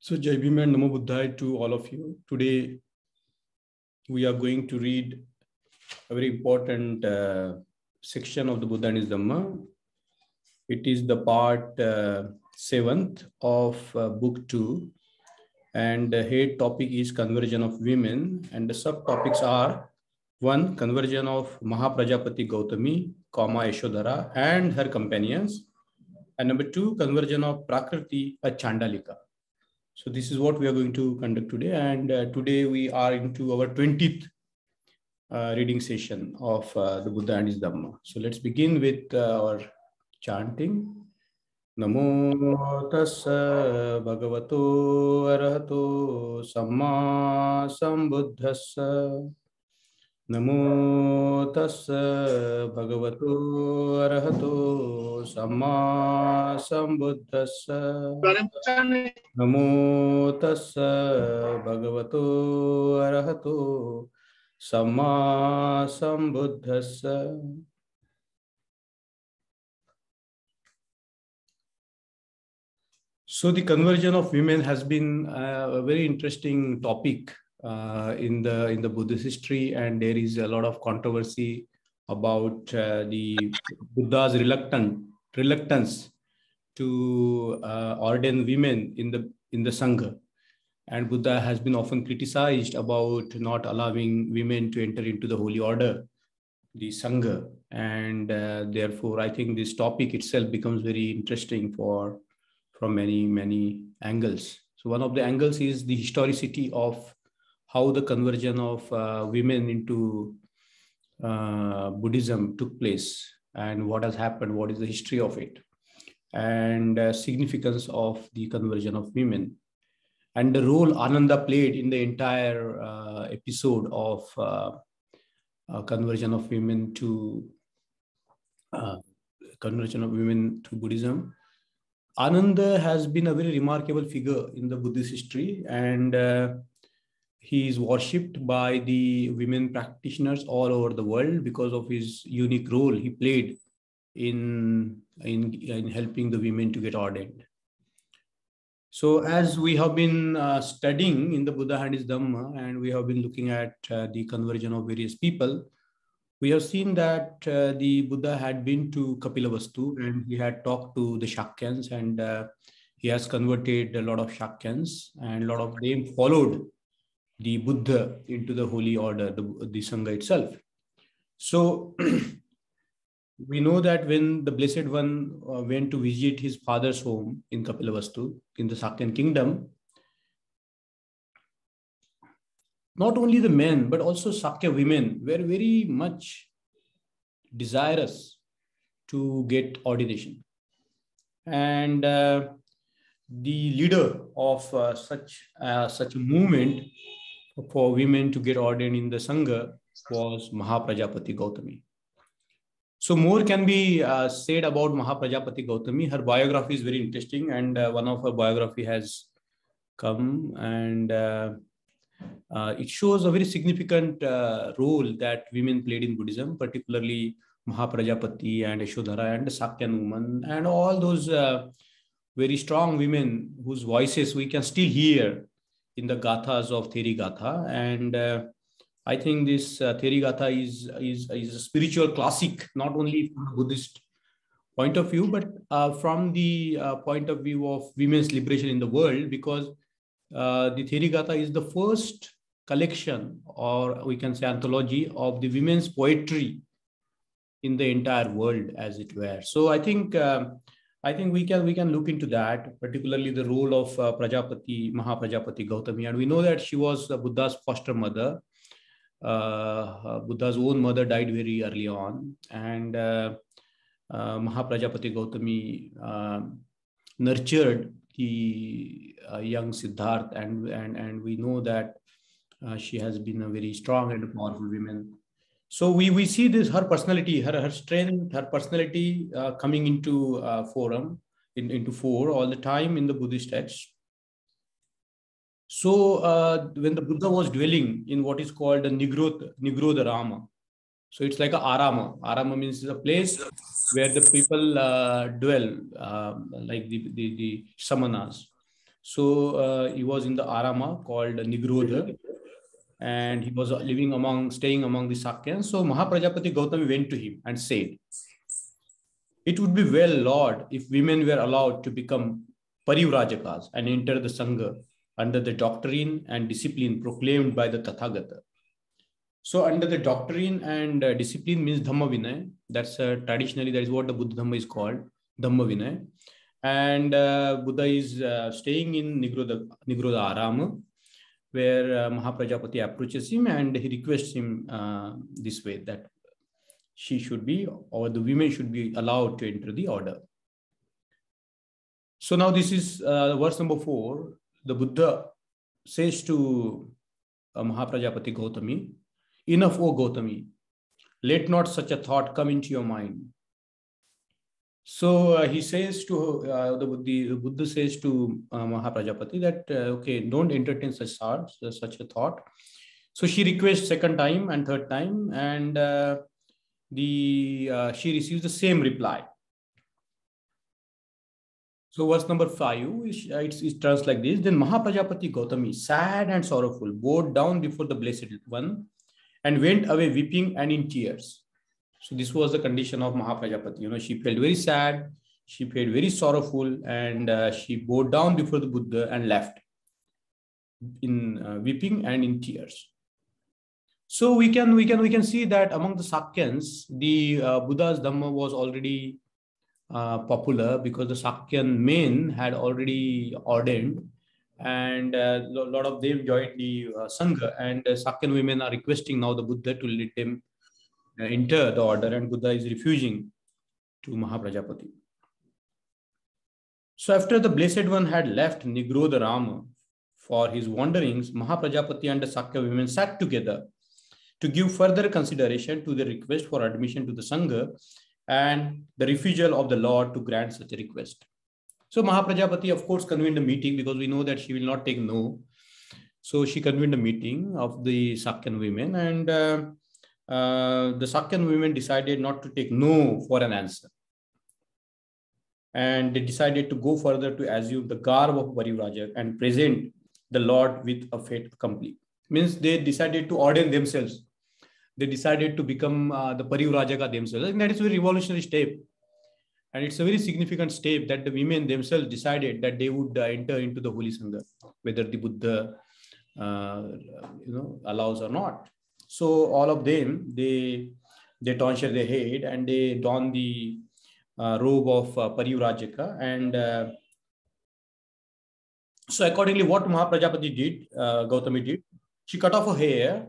So Jai Bhim and Namo Buddhaya to all of you. Today we are going to read a very important section of the Buddha and his Dhamma. It is the part 7th of book 2, and the head topic is conversion of women, and the subtopics are 1. Conversion of Maha Prajapati Gautami, Yashodhara and her companions, and number 2, conversion of Prakriti, a Chandalika. So this is what we are going to conduct today, and today we are into our 20th reading session of the Buddha and his Dhamma. So let's begin with our chanting. Namo tassa bhagavato arahato samma sambuddhassa. Namo tassa bhagavato arahato samma sambuddhassa. Namo tassa bhagavato arahato samma sambuddhassa. So the conversion of women has been a very interesting topic in the Buddhist history, and there is a lot of controversy about the Buddha's reluctance to ordain women in the Sangha. And Buddha has been often criticized about not allowing women to enter into the holy order, the Sangha. And therefore, I think this topic itself becomes very interesting from many angles. So one of the angles is the historicity of how the conversion of women into Buddhism took place, and what has happened, what is the history of it, and significance of the conversion of women, and the role Ananda played in the entire episode of conversion of women to Buddhism. Ananda has been a very remarkable figure in the Buddhist history, and he is worshipped by the women practitioners all over the world because of his unique role he played in helping the women to get ordained. So as we have been studying in the Buddha and his Dhamma, and we have been looking at the conversion of various people, we have seen that the Buddha had been to Kapilavastu, and he had talked to the Shakyans, and he has converted a lot of Shakyans, and a lot of them followed the Buddha into the holy order, the Sangha itself. So we know that when the Blessed One went to visit his father's home in Kapilavastu, in the Sakyan kingdom, not only the men, but also Sakya women were very much desirous to get ordination. And the leader of such a movement for women to get ordained in the Sangha was Maha Prajapati Gautami. So more can be said about Maha Prajapati Gautami. Her biography is very interesting, and one of her biography has come, and it shows a very significant role that women played in Buddhism, particularly Maha Prajapati and Yashodhara and the Sakyan woman, and all those very strong women whose voices we can still hear in the gathas of Theri Gatha. And I think this Theri Gatha is a spiritual classic, not only from a Buddhist point of view, but from the point of view of women's liberation in the world, because the Theri Gatha is the first collection, or we can say anthology, of the women's poetry in the entire world, as it were. So I think we can look into that, particularly the role of Maha Prajapati Gautami. And we know that she was Buddha's foster mother. Buddha's own mother died very early on, and Maha Prajapati Gautami nurtured the young Siddhartha, and we know that she has been a very strong and powerful woman. So we see this, her personality, her strength, her personality coming into into fore all the time in the Buddhist texts. So when the Buddha was dwelling in what is called the Nigrodha Rama, so it's like a arama. Arama means a place where the people dwell, like the samanas. So he was in the Arama called Nigrodha, and he was staying among the Sakyans. So Mahaprajapati Gautami went to him and said, "It would be well, Lord, if women were allowed to become parivrajakas and enter the Sangha under the doctrine and discipline proclaimed by the Tathagata." So under the doctrine and discipline means Dhamma Vinay. That's traditionally, that is what the Buddha Dhamma is called, Dhamma Vinay. And Buddha is staying in Nigrodha Arama, where Mahaprajapati approaches him and he requests him this way, that she should be, or the women should be allowed to enter the order. So now this is verse number 4. The Buddha says to Mahaprajapati Gautami, "Enough, O Gautami, let not such a thought come into your mind." So he says to, the Buddha says to Mahaprajapati that, okay, don't entertain such a thought. So she requests second time and third time, and she receives the same reply. So verse number 5, it turns like this. Then Mahaprajapati Gautami, sad and sorrowful, bowed down before the Blessed One and went away weeping and in tears. So this was the condition of Mahaprajapati. She felt very sad, she felt very sorrowful, and she bowed down before the Buddha and left in weeping and in tears. So we can see that among the Sakyans, the Buddha's Dhamma was already popular, because the Sakyan men had already ordained, and a lot of them joined the Sangha, and Sakyan women are requesting now the Buddha to let them enter the order, and Buddha is refusing to Mahaprajapati. So after the Blessed One had left Nigrodha Rama for his wanderings, Mahaprajapati and the Sakya women sat together to give further consideration to the request for admission to the Sangha and the refusal of the Lord to grant such a request. So Mahaprajapati, of course, convened a meeting, because we know that she will not take no. So she convened a meeting of the Sakyan women, and the Sakyan women decided not to take no for an answer. And they decided to go further to assume the garb of Parivrajak and present the Lord with a fait accompli. Means they decided to ordain themselves. They decided to become the Parivrajaka themselves. I think that is a very revolutionary step. And it's a very significant step that the women themselves decided that they would enter into the Holy Sangha, whether the Buddha allows or not. So all of them, they tonsure their head and they don the robe of Parivrajaka. And so accordingly, what Mahaprajapati did, Gautami did, she cut off her hair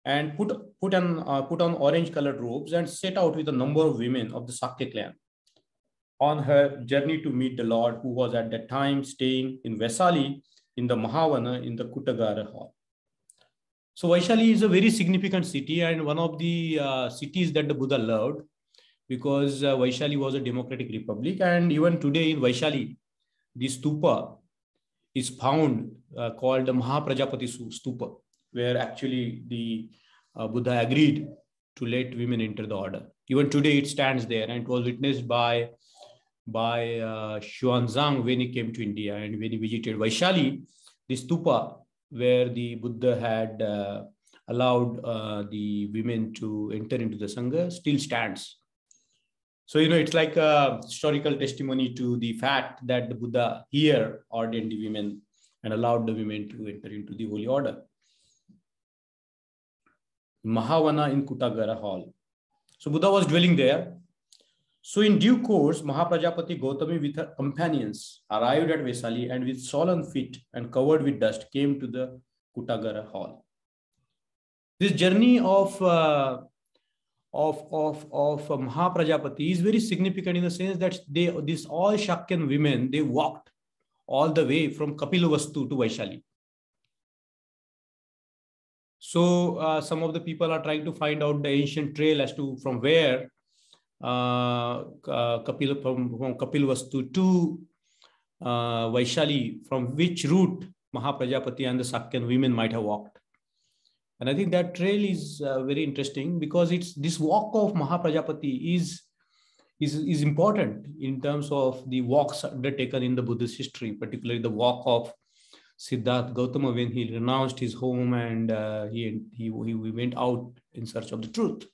and put on orange colored robes and set out with a number of women of the Sakya clan on her journey to meet the Lord, who was at that time staying in Vaisali in the Mahavana in the Kutagara hall. So Vaishali is a very significant city and one of the cities that the Buddha loved, because Vaishali was a democratic republic. And even today in Vaishali, the Stupa is found called the Mahaprajapati Stupa, where actually the Buddha agreed to let women enter the order. Even today it stands there, and it was witnessed by Xuanzang when he came to India and when he visited Vaishali. The Stupa where the Buddha had allowed the women to enter into the Sangha still stands. So, it's like a historical testimony to the fact that the Buddha here ordained the women and allowed the women to enter into the holy order. Mahavana in Kutagara hall. So Buddha was dwelling there. So in due course, Mahaprajapati Gautami with her companions arrived at Vaisali and with swollen feet and covered with dust came to the Kutagara hall. This journey of Mahaprajapati is very significant in the sense that these all Shakyan women, they walked all the way from Kapilavastu to Vaishali. So some of the people are trying to find out the ancient trail as to from where from Kapilavastu to Vaishali, from which route Mahaprajapati and the Sakyan women might have walked. And I think that trail is very interesting, because this walk of Mahaprajapati is important in terms of the walks undertaken in the Buddhist history, particularly the walk of Siddhartha Gautama when he renounced his home and he went out in search of the truth.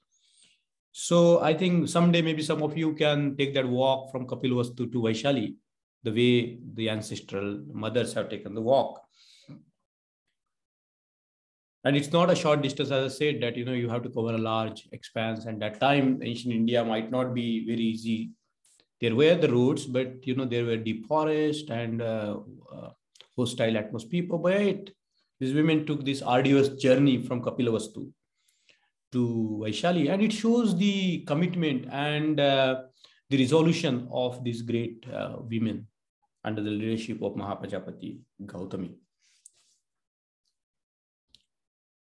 So I think someday maybe some of you can take that walk from Kapilavastu to Vaishali, the way the ancestral mothers have taken the walk. And it's not a short distance, as I said, that you have to cover a large expanse. And that time, ancient India might not be very easy. There were the roads, but there were deep forest and hostile atmosphere. But these women took this arduous journey from Kapilavastu to Vaishali, and it shows the commitment and the resolution of these great women under the leadership of Maha Prajapati Gautami.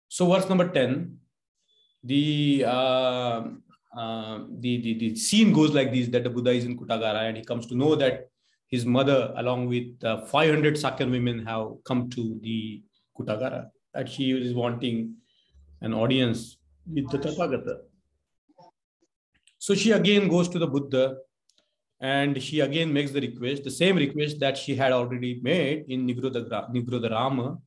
So verse number 10, the scene goes like this, that the Buddha is in Kutagara and he comes to know that his mother along with 500 Sakyan women have come to the Kutagara, that she is wanting an audience with the Tathagata. So she again goes to the Buddha and she again makes the request, the same request that she had already made in Nigrodharama,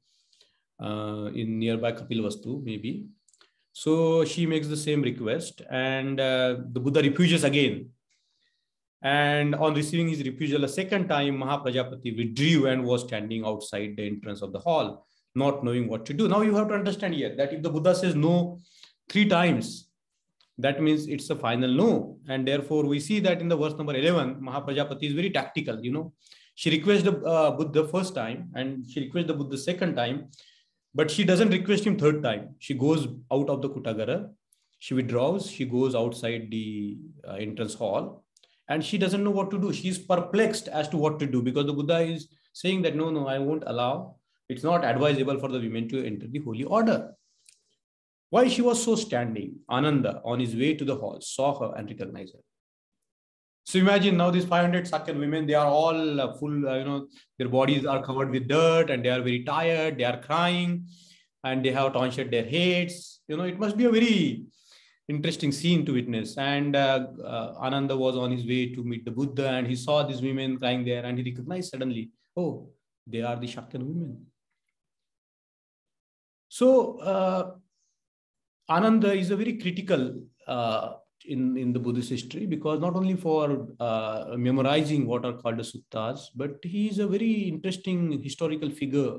in nearby Kapilavastu, maybe. So she makes the same request and the Buddha refuses again. And on receiving his refusal a second time, Maha Prajapati withdrew and was standing outside the entrance of the hall, not knowing what to do. Now you have to understand here that if the Buddha says no 3 times, that means it's a final no. And therefore we see that in the verse number 11, Maha Prajapati is very tactical. She requests the Buddha first time and she requests the Buddha second time, but she doesn't request him third time. She goes out of the Kutagara, she withdraws, she goes outside the entrance hall, and she doesn't know what to do. She is perplexed as to what to do because the Buddha is saying that no, I won't allow. It's not advisable for the women to enter the holy order. While she was so standing, Ananda, on his way to the hall, saw her and recognized her. So imagine now these 500 Sakyan women, they are all full, their bodies are covered with dirt and they are very tired, they are crying and they have tonsured their heads. It must be a very interesting scene to witness. And Ananda was on his way to meet the Buddha and he saw these women crying there and he recognized suddenly, oh, they are the Shakyan women. So Ananda is a very critical in the Buddhist history because not only for memorizing what are called the suttas, but he is a very interesting historical figure.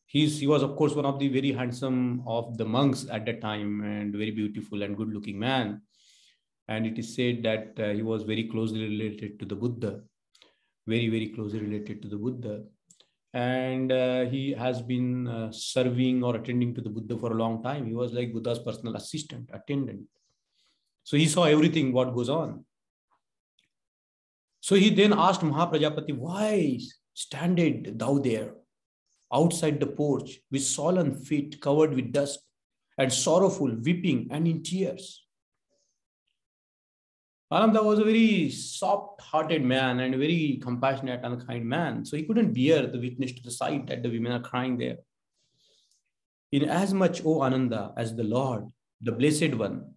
He was, of course, one of the very handsome of the monks at that time and very beautiful and good-looking man. And it is said that he was very closely related to the Buddha, very, very closely related to the Buddha. And he has been serving or attending to the Buddha for a long time. He was like Buddha's personal assistant, attendant. So he saw everything what goes on. So he then asked Maha Prajapati, why standest thou there outside the porch with solemn feet covered with dust and sorrowful, weeping and in tears? Ananda was a very soft-hearted man and a very compassionate and kind man. So he couldn't bear the witness to the sight that the women are crying there. Inasmuch, O Ananda, as the Lord, the Blessed One,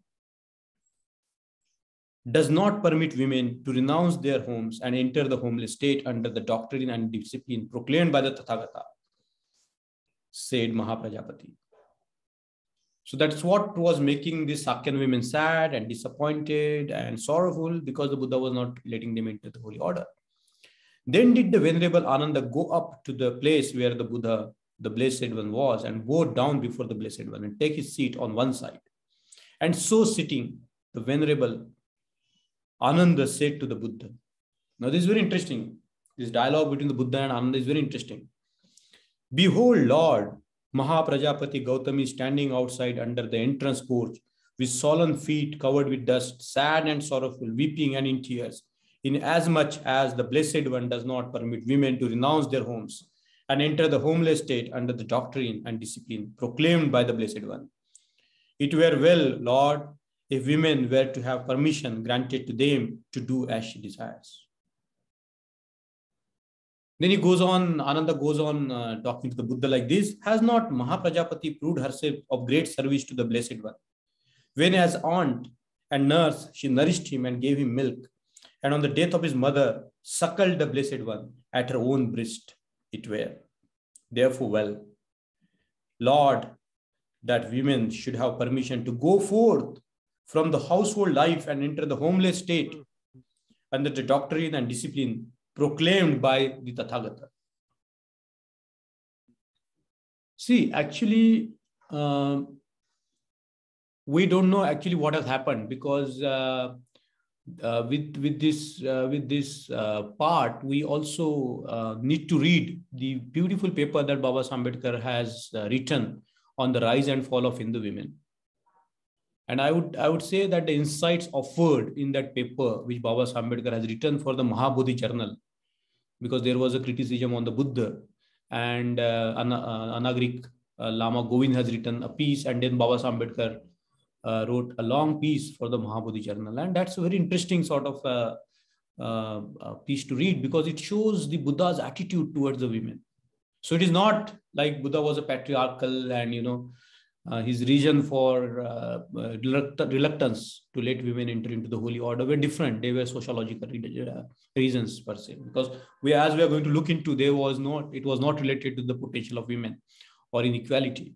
does not permit women to renounce their homes and enter the homeless state under the doctrine and discipline proclaimed by the Tathagata, said Maha Prajapati. So that's what was making these Sakyan women sad and disappointed and sorrowful because the Buddha was not letting them into the holy order. Then did the Venerable Ananda go up to the place where the Buddha, the Blessed One, was and bow down before the Blessed One and take his seat on one side. And so sitting, the Venerable Ananda said to the Buddha. Now this is very interesting. This dialogue between the Buddha and Ananda is very interesting. Behold, Lord, Maha Prajapati Gautami standing outside under the entrance porch with solemn feet covered with dust, sad and sorrowful, weeping and in tears, inasmuch as the Blessed One does not permit women to renounce their homes and enter the homeless state under the doctrine and discipline proclaimed by the Blessed One. It were well, Lord, if women were to have permission granted to them to do as she desires. Then he goes on, Ananda goes on talking to the Buddha like this. Has not Maha Prajapati proved herself of great service to the Blessed One? When as aunt and nurse, she nourished him and gave him milk and on the death of his mother, suckled the Blessed One at her own breast. It were therefore well, Lord, that women should have permission to go forth from the household life and enter the homeless state under the doctrine and discipline proclaimed by the Tathagata. See, actually, we don't know actually what has happened, because with this part, we also need to read the beautiful paper that Baba Ambedkar has written on the rise and fall of Hindu women. And I would say that the insights offered in that paper, which Baba Ambedkar has written for the Maha journal, because there was a criticism on the Buddha, and Anagrik Lama Govind has written a piece, and then Baba Ambedkar wrote a long piece for the Maha journal. And that's a very interesting sort of piece to read, because it shows the Buddha's attitude towards the women. So it is not like Buddha was a patriarchal and, his reason for reluctance to let women enter into the holy order were different. They were sociological reasons per se, because as we are going to look into, it was not related to the potential of women or inequality.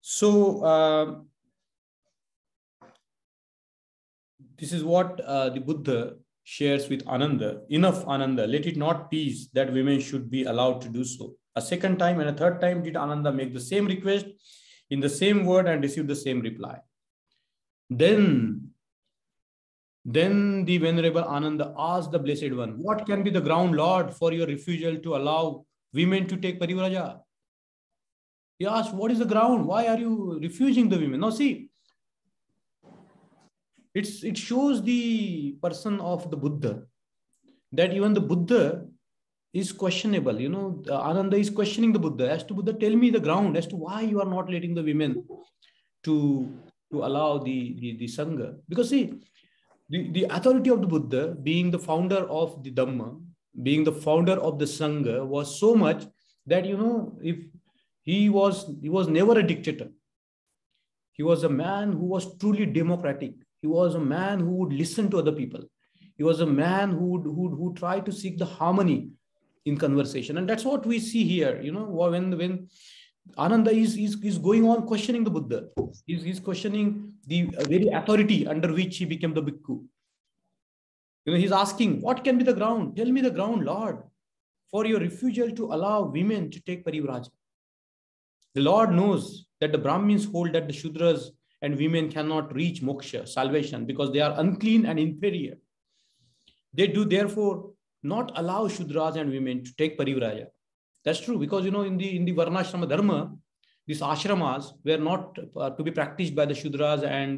So this is what the Buddha shares with Ananda. Enough, Ananda, let it not please that women should be allowed to do so. A second time and a third time did Ananda make the same request in the same word and receive the same reply. Then the Venerable Ananda asked the Blessed One, what can be the ground, Lord, for your refusal to allow women to take parivraja? He asked, what is the ground? Why are you refusing the women? Now see, it shows the person of the Buddha, that even the Buddha is questionable. Ananda is questioning the Buddha as to, Buddha, tell me the ground as to why you are not letting the women to allow the Sangha. Because see, the authority of the Buddha, being the founder of the Dhamma, being the founder of the Sangha, was so much that, if he was never a dictator. He was a man who was truly democratic. He was a man who would listen to other people. He was a man who would try to seek the harmony in conversation. And that's what we see here. When Ananda is going on questioning the Buddha, he's questioning the very authority under which he became the bhikkhu. He's asking, what can be the ground? Tell me the ground, Lord, for your refusal to allow women to take parivraja. The Lord knows that the Brahmins hold that the Shudras and women cannot reach moksha, salvation, because they are unclean and inferior. They do therefore not allow Shudras and women to take parivraja. That's true, because in the Varnashrama Dharma, these ashramas were not to be practiced by the Shudras and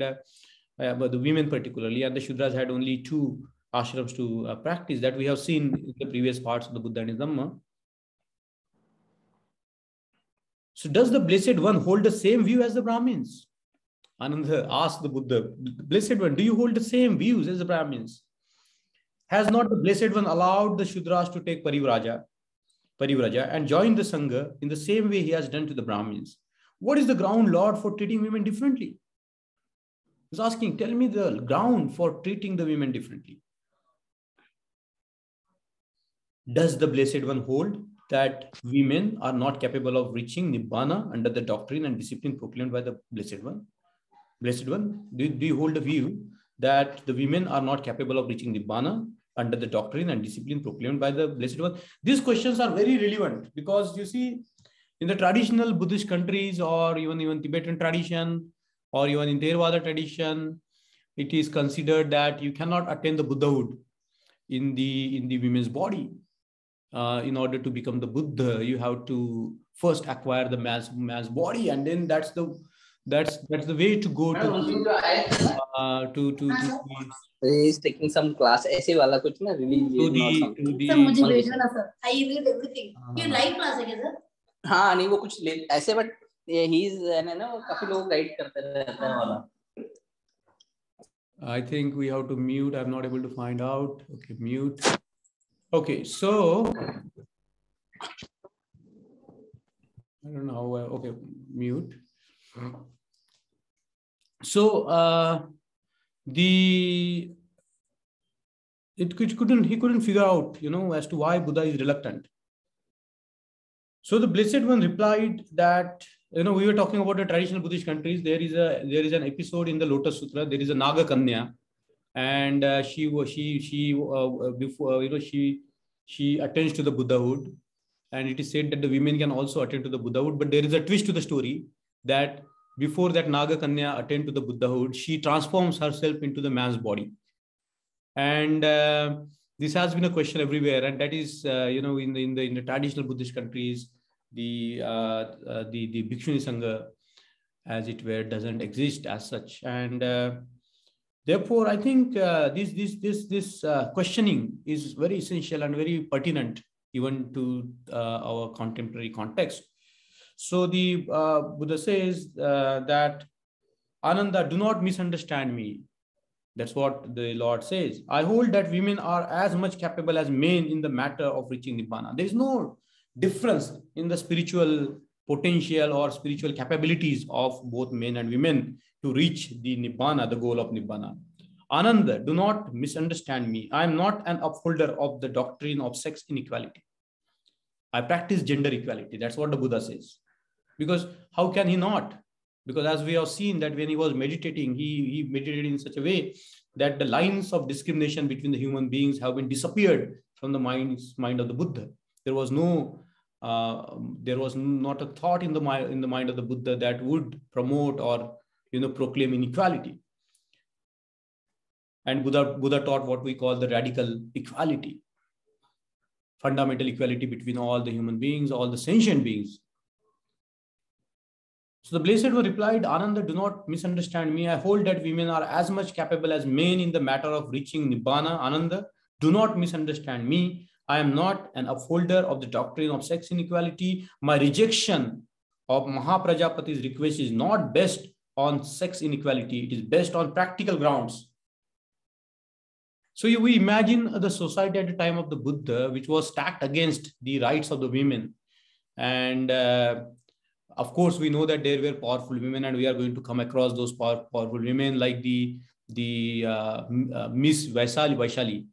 by the women particularly, and the Shudras had only 2 ashrams to practice. That we have seen in the previous parts of the Buddha and his Dhamma. So does the Blessed One hold the same view as the Brahmins? Ananda asked the Buddha, Blessed One, do you hold the same views as the Brahmins? Has not the Blessed One allowed the Shudras to take parivraja and join the Sangha in the same way he has done to the Brahmins? What is the ground, Lord, for treating women differently? He's asking, tell me the ground for treating the women differently. Does the Blessed One hold that women are not capable of reaching Nibbana under the doctrine and discipline proclaimed by the Blessed One? Blessed One, do you hold a view that the women are not capable of reaching Nibbana under the doctrine and discipline proclaimed by the Blessed One? These questions are very relevant, because you see, in the traditional Buddhist countries, or even Tibetan tradition, or even in Theravada tradition, it is considered that you cannot attain the Buddhahood in the women's body. In order to become the Buddha, you have to first acquire the man's body, and then that's the way to go to He is taking some class. ऐसे वाला कुछ ना religion or something. Sir, मुझे भेजना sir. I read everything. ये live class है क्या sir? हाँ नहीं वो कुछ ऐसे but he is ना काफी लोग guide करते रहते हैं वाला. I think we have to mute. I'm not able to find out. Okay, mute. Okay, so I don't know. Okay, mute. So the he couldn't figure out, as to why Buddha is reluctant. So the Blessed One replied that, we were talking about the traditional Buddhist countries. There is an episode in the Lotus Sutra. There is a Naga Kanya, and she attains to the Buddhahood, and it is said that the women can also attain to the Buddhahood. But there is a twist to the story that before that Naga Kanya attain to the Buddhahood, she transforms herself into the man's body, and this has been a question everywhere, and that is, in the traditional Buddhist countries, the Bhikshuni Sangha, as it were, doesn't exist as such, and therefore, I think this questioning is very essential and very pertinent even to our contemporary context. So the Buddha says that, Ananda, do not misunderstand me. That's what the Lord says. I hold that women are as much capable as men in the matter of reaching Nibbana. There is no difference in the spiritual potential or spiritual capabilities of both men and women to reach the Nibbana, the goal of Nibbana. Ananda, do not misunderstand me. I am not an upholder of the doctrine of sex inequality. I practice gender equality. That's what the Buddha says. Because how can he not? Because as we have seen that when he was meditating, he meditated in such a way that the lines of discrimination between the human beings have been disappeared from the mind of the Buddha. There was not a thought in the mind of the Buddha that would promote or proclaim inequality. And Buddha taught what we call the radical equality, fundamental equality between all the human beings, all the sentient beings. So the Blessed One replied, Ananda, do not misunderstand me. I hold that women are as much capable as men in the matter of reaching Nibbana. Ananda, do not misunderstand me. I am not an upholder of the doctrine of sex inequality. My rejection of Maha Prajapati's request is not based on sex inequality. It is based on practical grounds. So we imagine the society at the time of the Buddha, which was stacked against the rights of the women. And of course, we know that there were powerful women, and we are going to come across those powerful women like the Miss Vaishali,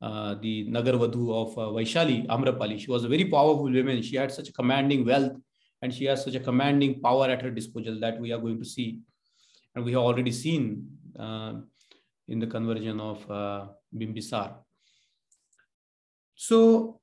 the Nagarvadhu of Vaishali, Amrapali. She was a very powerful woman. She had such a commanding wealth, and she has such a commanding power at her disposal that we are going to see. And we have already seen in the conversion of Bimbisar. So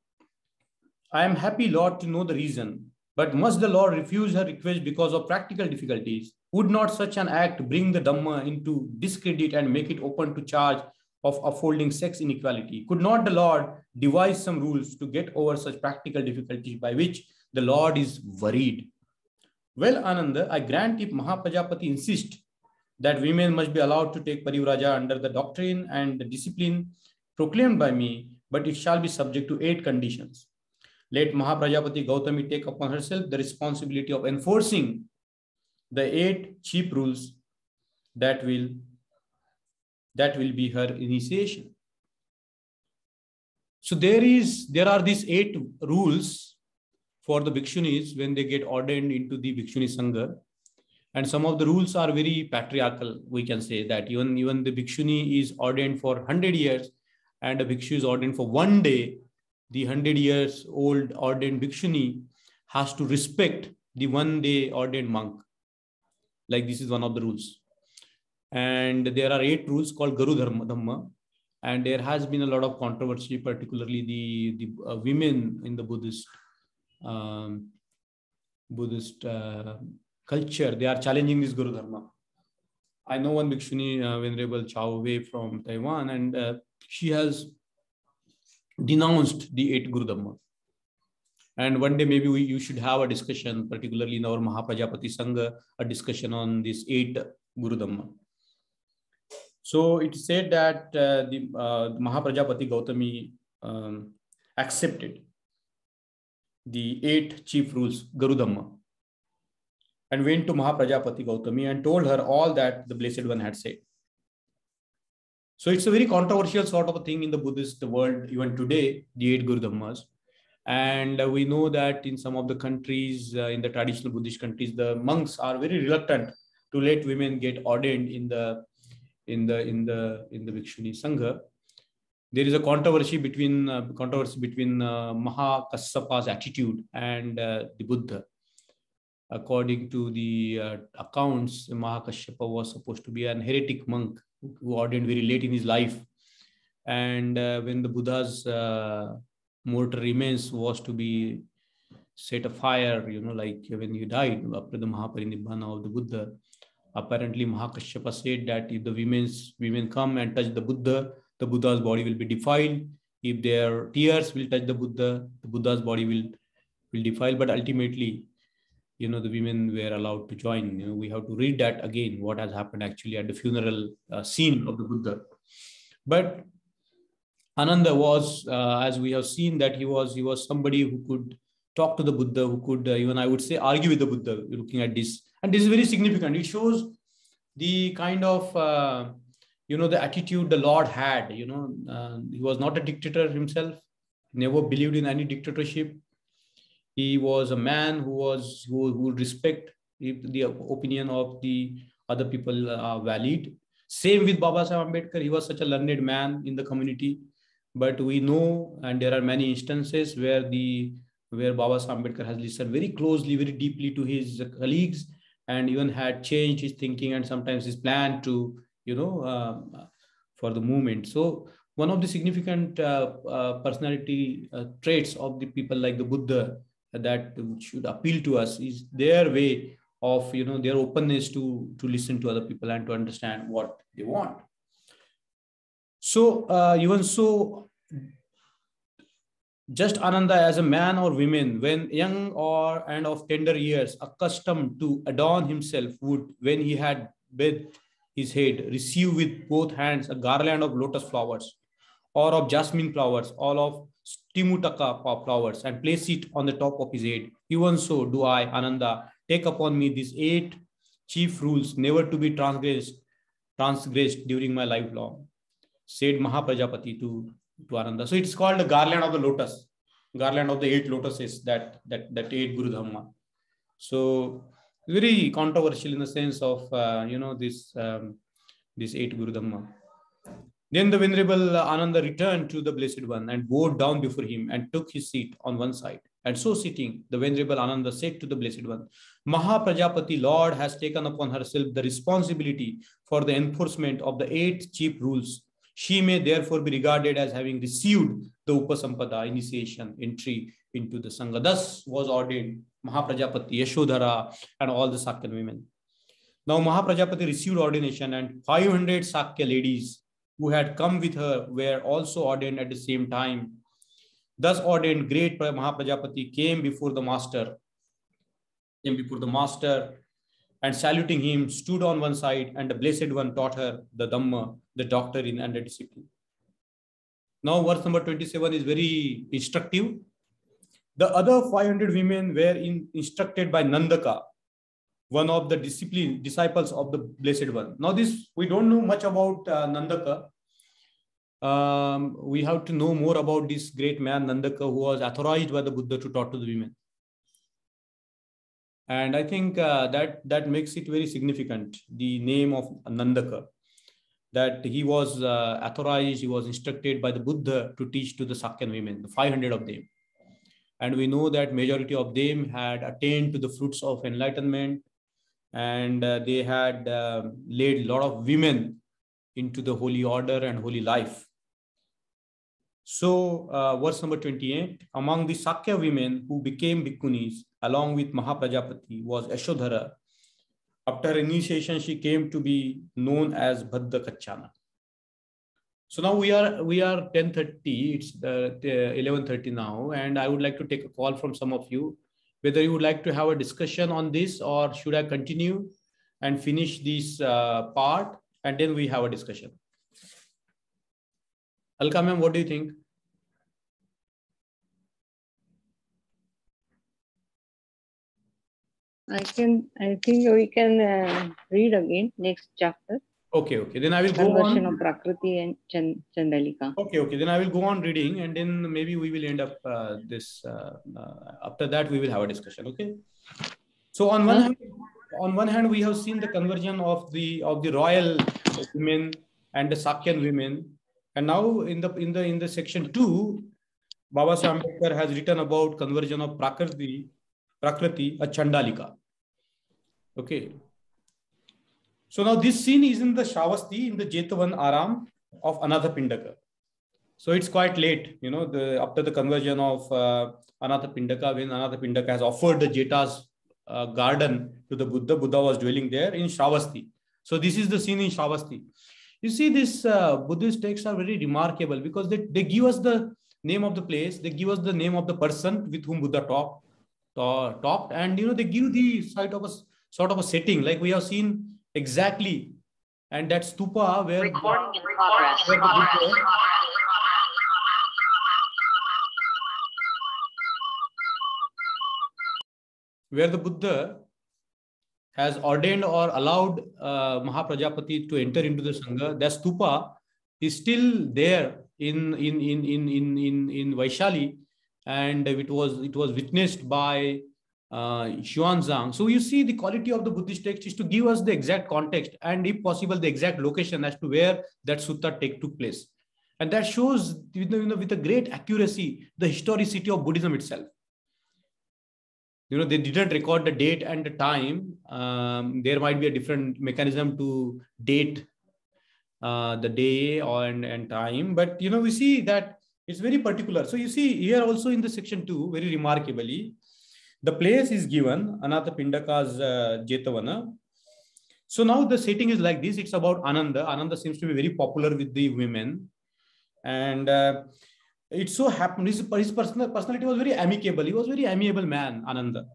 I am happy, Lord, to know the reason. But must the Lord refuse her request because of practical difficulties? Would not such an act bring the Dhamma into discredit and make it open to charge of upholding sex inequality? Could not the Lord devise some rules to get over such practical difficulties by which the Lord is worried? Well, Ananda, I grant if Maha Prajapati insists that women must be allowed to take parivraja under the doctrine and the discipline proclaimed by me, but it shall be subject to 8 conditions. Let Maha Prajapati Gautami take upon herself the responsibility of enforcing the 8 chief rules that will be her initiation. So there are these 8 rules for the Bhikshunis when they get ordained into the Bhikshuni Sangha. And some of the rules are very patriarchal. We can say that even the Bhikshuni is ordained for 100 years and a Bhikshu is ordained for 1 day. The 100 years old ordained Bhikshuni has to respect the 1 day ordained monk. Like this is one of the rules. And there are 8 rules called Garu Dhamma. And there has been a lot of controversy, particularly the women in the Buddhist culture. They are challenging this Guru Dharma. I know one Bhikshuni, Venerable Chow Wei from Taiwan, and she has denounced the 8 Guru Dhamma. And one day maybe you should have a discussion, particularly in our Maha Prajapati Sangha, a discussion on this 8 Guru Dhamma. So it said that the Maha Prajapati Gautami accepted the 8 chief rules, Guru Dhamma, and went to Maha Prajapati Gautami and told her all that the Blessed One had said. So it's a very controversial sort of a thing in the Buddhist world, even today, the 8 Guru Dhammas. And we know that in some of the countries, in the traditional Buddhist countries, the monks are very reluctant to let women get ordained in the Bhikshuni Sangha. there is a controversy between Maha Kasapa's attitude and the Buddha. According to the accounts, Maha Kasapa was supposed to be an heretic monk who ordained very late in his life. And when the Buddha's mortal remains was to be set afire, like when he died after the Mahaparinibbana of the Buddha, apparently Mahakashyapa said that if the women come and touch the Buddha's body will be defiled. If their tears will touch the Buddha's body will defile. But ultimately, the women were allowed to join. We have to read that again, what has happened actually at the funeral scene of the Buddha. But Ananda was, as we have seen, that he was somebody who could talk to the Buddha, who could even, I would say, argue with the Buddha, looking at this. And this is very significant. It shows the kind of, the attitude the Lord had. He was not a dictator himself, never believed in any dictatorship. He was a man who would respect if the opinion of the other people are valid. Same with Baba Sahib Ambedkar. He was such a learned man in the community. But we know, and there are many instances where Baba Sahib Ambedkar has listened very closely, very deeply to his colleagues, and even had changed his thinking and sometimes his plan to, for the movement. So one of the significant personality traits of the people like the Buddha that should appeal to us is their way of, their openness to listen to other people and to understand what they want. So even so, just Ananda as a man or woman, when young and of tender years, accustomed to adorn himself, would, when he had bathed his head, receive with both hands a garland of lotus flowers, or of jasmine flowers, or of stimutaka flowers, and place it on the top of his head. Even so do I, Ananda, take upon me these 8 chief rules, never to be transgressed during my life long, said Maha Prajapati to Ananda. So it's called the garland of the lotus, garland of the 8 lotuses, that 8 Guru Dhamma. So very controversial in the sense of this 8 Guru Dhamma. Then the Venerable Ananda returned to the Blessed One and bowed down before him and took his seat on one side. And so sitting, the Venerable Ananda said to the Blessed One, Maha Prajapati, Lord, has taken upon herself the responsibility for the enforcement of the 8 chief rules. She may therefore be regarded as having received the Upasampada, initiation, entry into the Sangha. Thus was ordained Maha Prajapati, Yashodhara, and all the Sakya women. Now Maha Prajapati received ordination, and 500 Sakya ladies who had come with her were also ordained at the same time. Thus ordained, great Maha Prajapati came before the master, and saluting him, stood on one side, and the Blessed One taught her the Dhamma, the doctrine and the discipline. Now verse number 27 is very instructive. The other 500 women were instructed by Nandaka, one of the disciples of the Blessed One. Now this, we don't know much about Nandaka. We have to know more about this great man Nandaka, who was authorized by the Buddha to talk to the women. And I think that makes it very significant, the name of Nandaka, that he was authorized, he was instructed by the Buddha to teach to the Sakyan women, the 500 of them. And we know that majority of them had attained to the fruits of enlightenment, and they had led a lot of women into the holy order and holy life. So verse number 28, among the Sakya women who became bhikkhunis along with Maha Prajapati was Yashodhara. After her initiation, she came to be known as Bhadda Kachana. So now we are 10:30, it's 11:30 now, and I would like to take a call from some of you, whether you would like to have a discussion on this, or should I continue and finish this part and then we have a discussion. Alka ma'am, what do you think? I think we can read again next chapter. Okay. Then I will go on. Conversion of Prakriti and Chandalika. Okay. Then I will go on reading, and then maybe we will end up this. After that, we will have a discussion. Okay. So on one hand, we have seen the conversion of the royal women and the Sakyan women, And now in the section 2, Baba Sahib Ambedkar has written about conversion of Prakriti, a Chandalika. Okay. So now this scene is in the Shravasti, in the Jetavan Aram of Anatha Pindaka. So it's quite late, after the conversion of Anatha Pindaka, when Anatha Pindaka has offered the Jeta's garden to the Buddha. Buddha was dwelling there in Shravasti. So this is the scene in Shravasti. You see, these Buddhist texts are very remarkable because they give us the name of the place, they give us the name of the person with whom Buddha talked, and they give the sort of a setting like we have seen exactly, and that stupa where Recording in progress. Where the Buddha has ordained or allowed Maha Prajapati to enter into the Sangha, that stupa is still there in Vaishali, and it was witnessed by Xuanzang. So you see, the quality of the Buddhist text is to give us the exact context and, if possible, the exact location as to where that sutta took place, and that shows with a great accuracy the historicity of Buddhism itself. They didn't record the date and the time. There might be a different mechanism to date the day and time, but we see that it's very particular. So you see here also in the section 2, very remarkably, the place is given, Anatha Pindaka's Jetavana. So now the setting is like this. It's about Ananda. Ananda seems to be very popular with the women, and it so happened his personality was very amicable. He was a very amiable man, Ananda.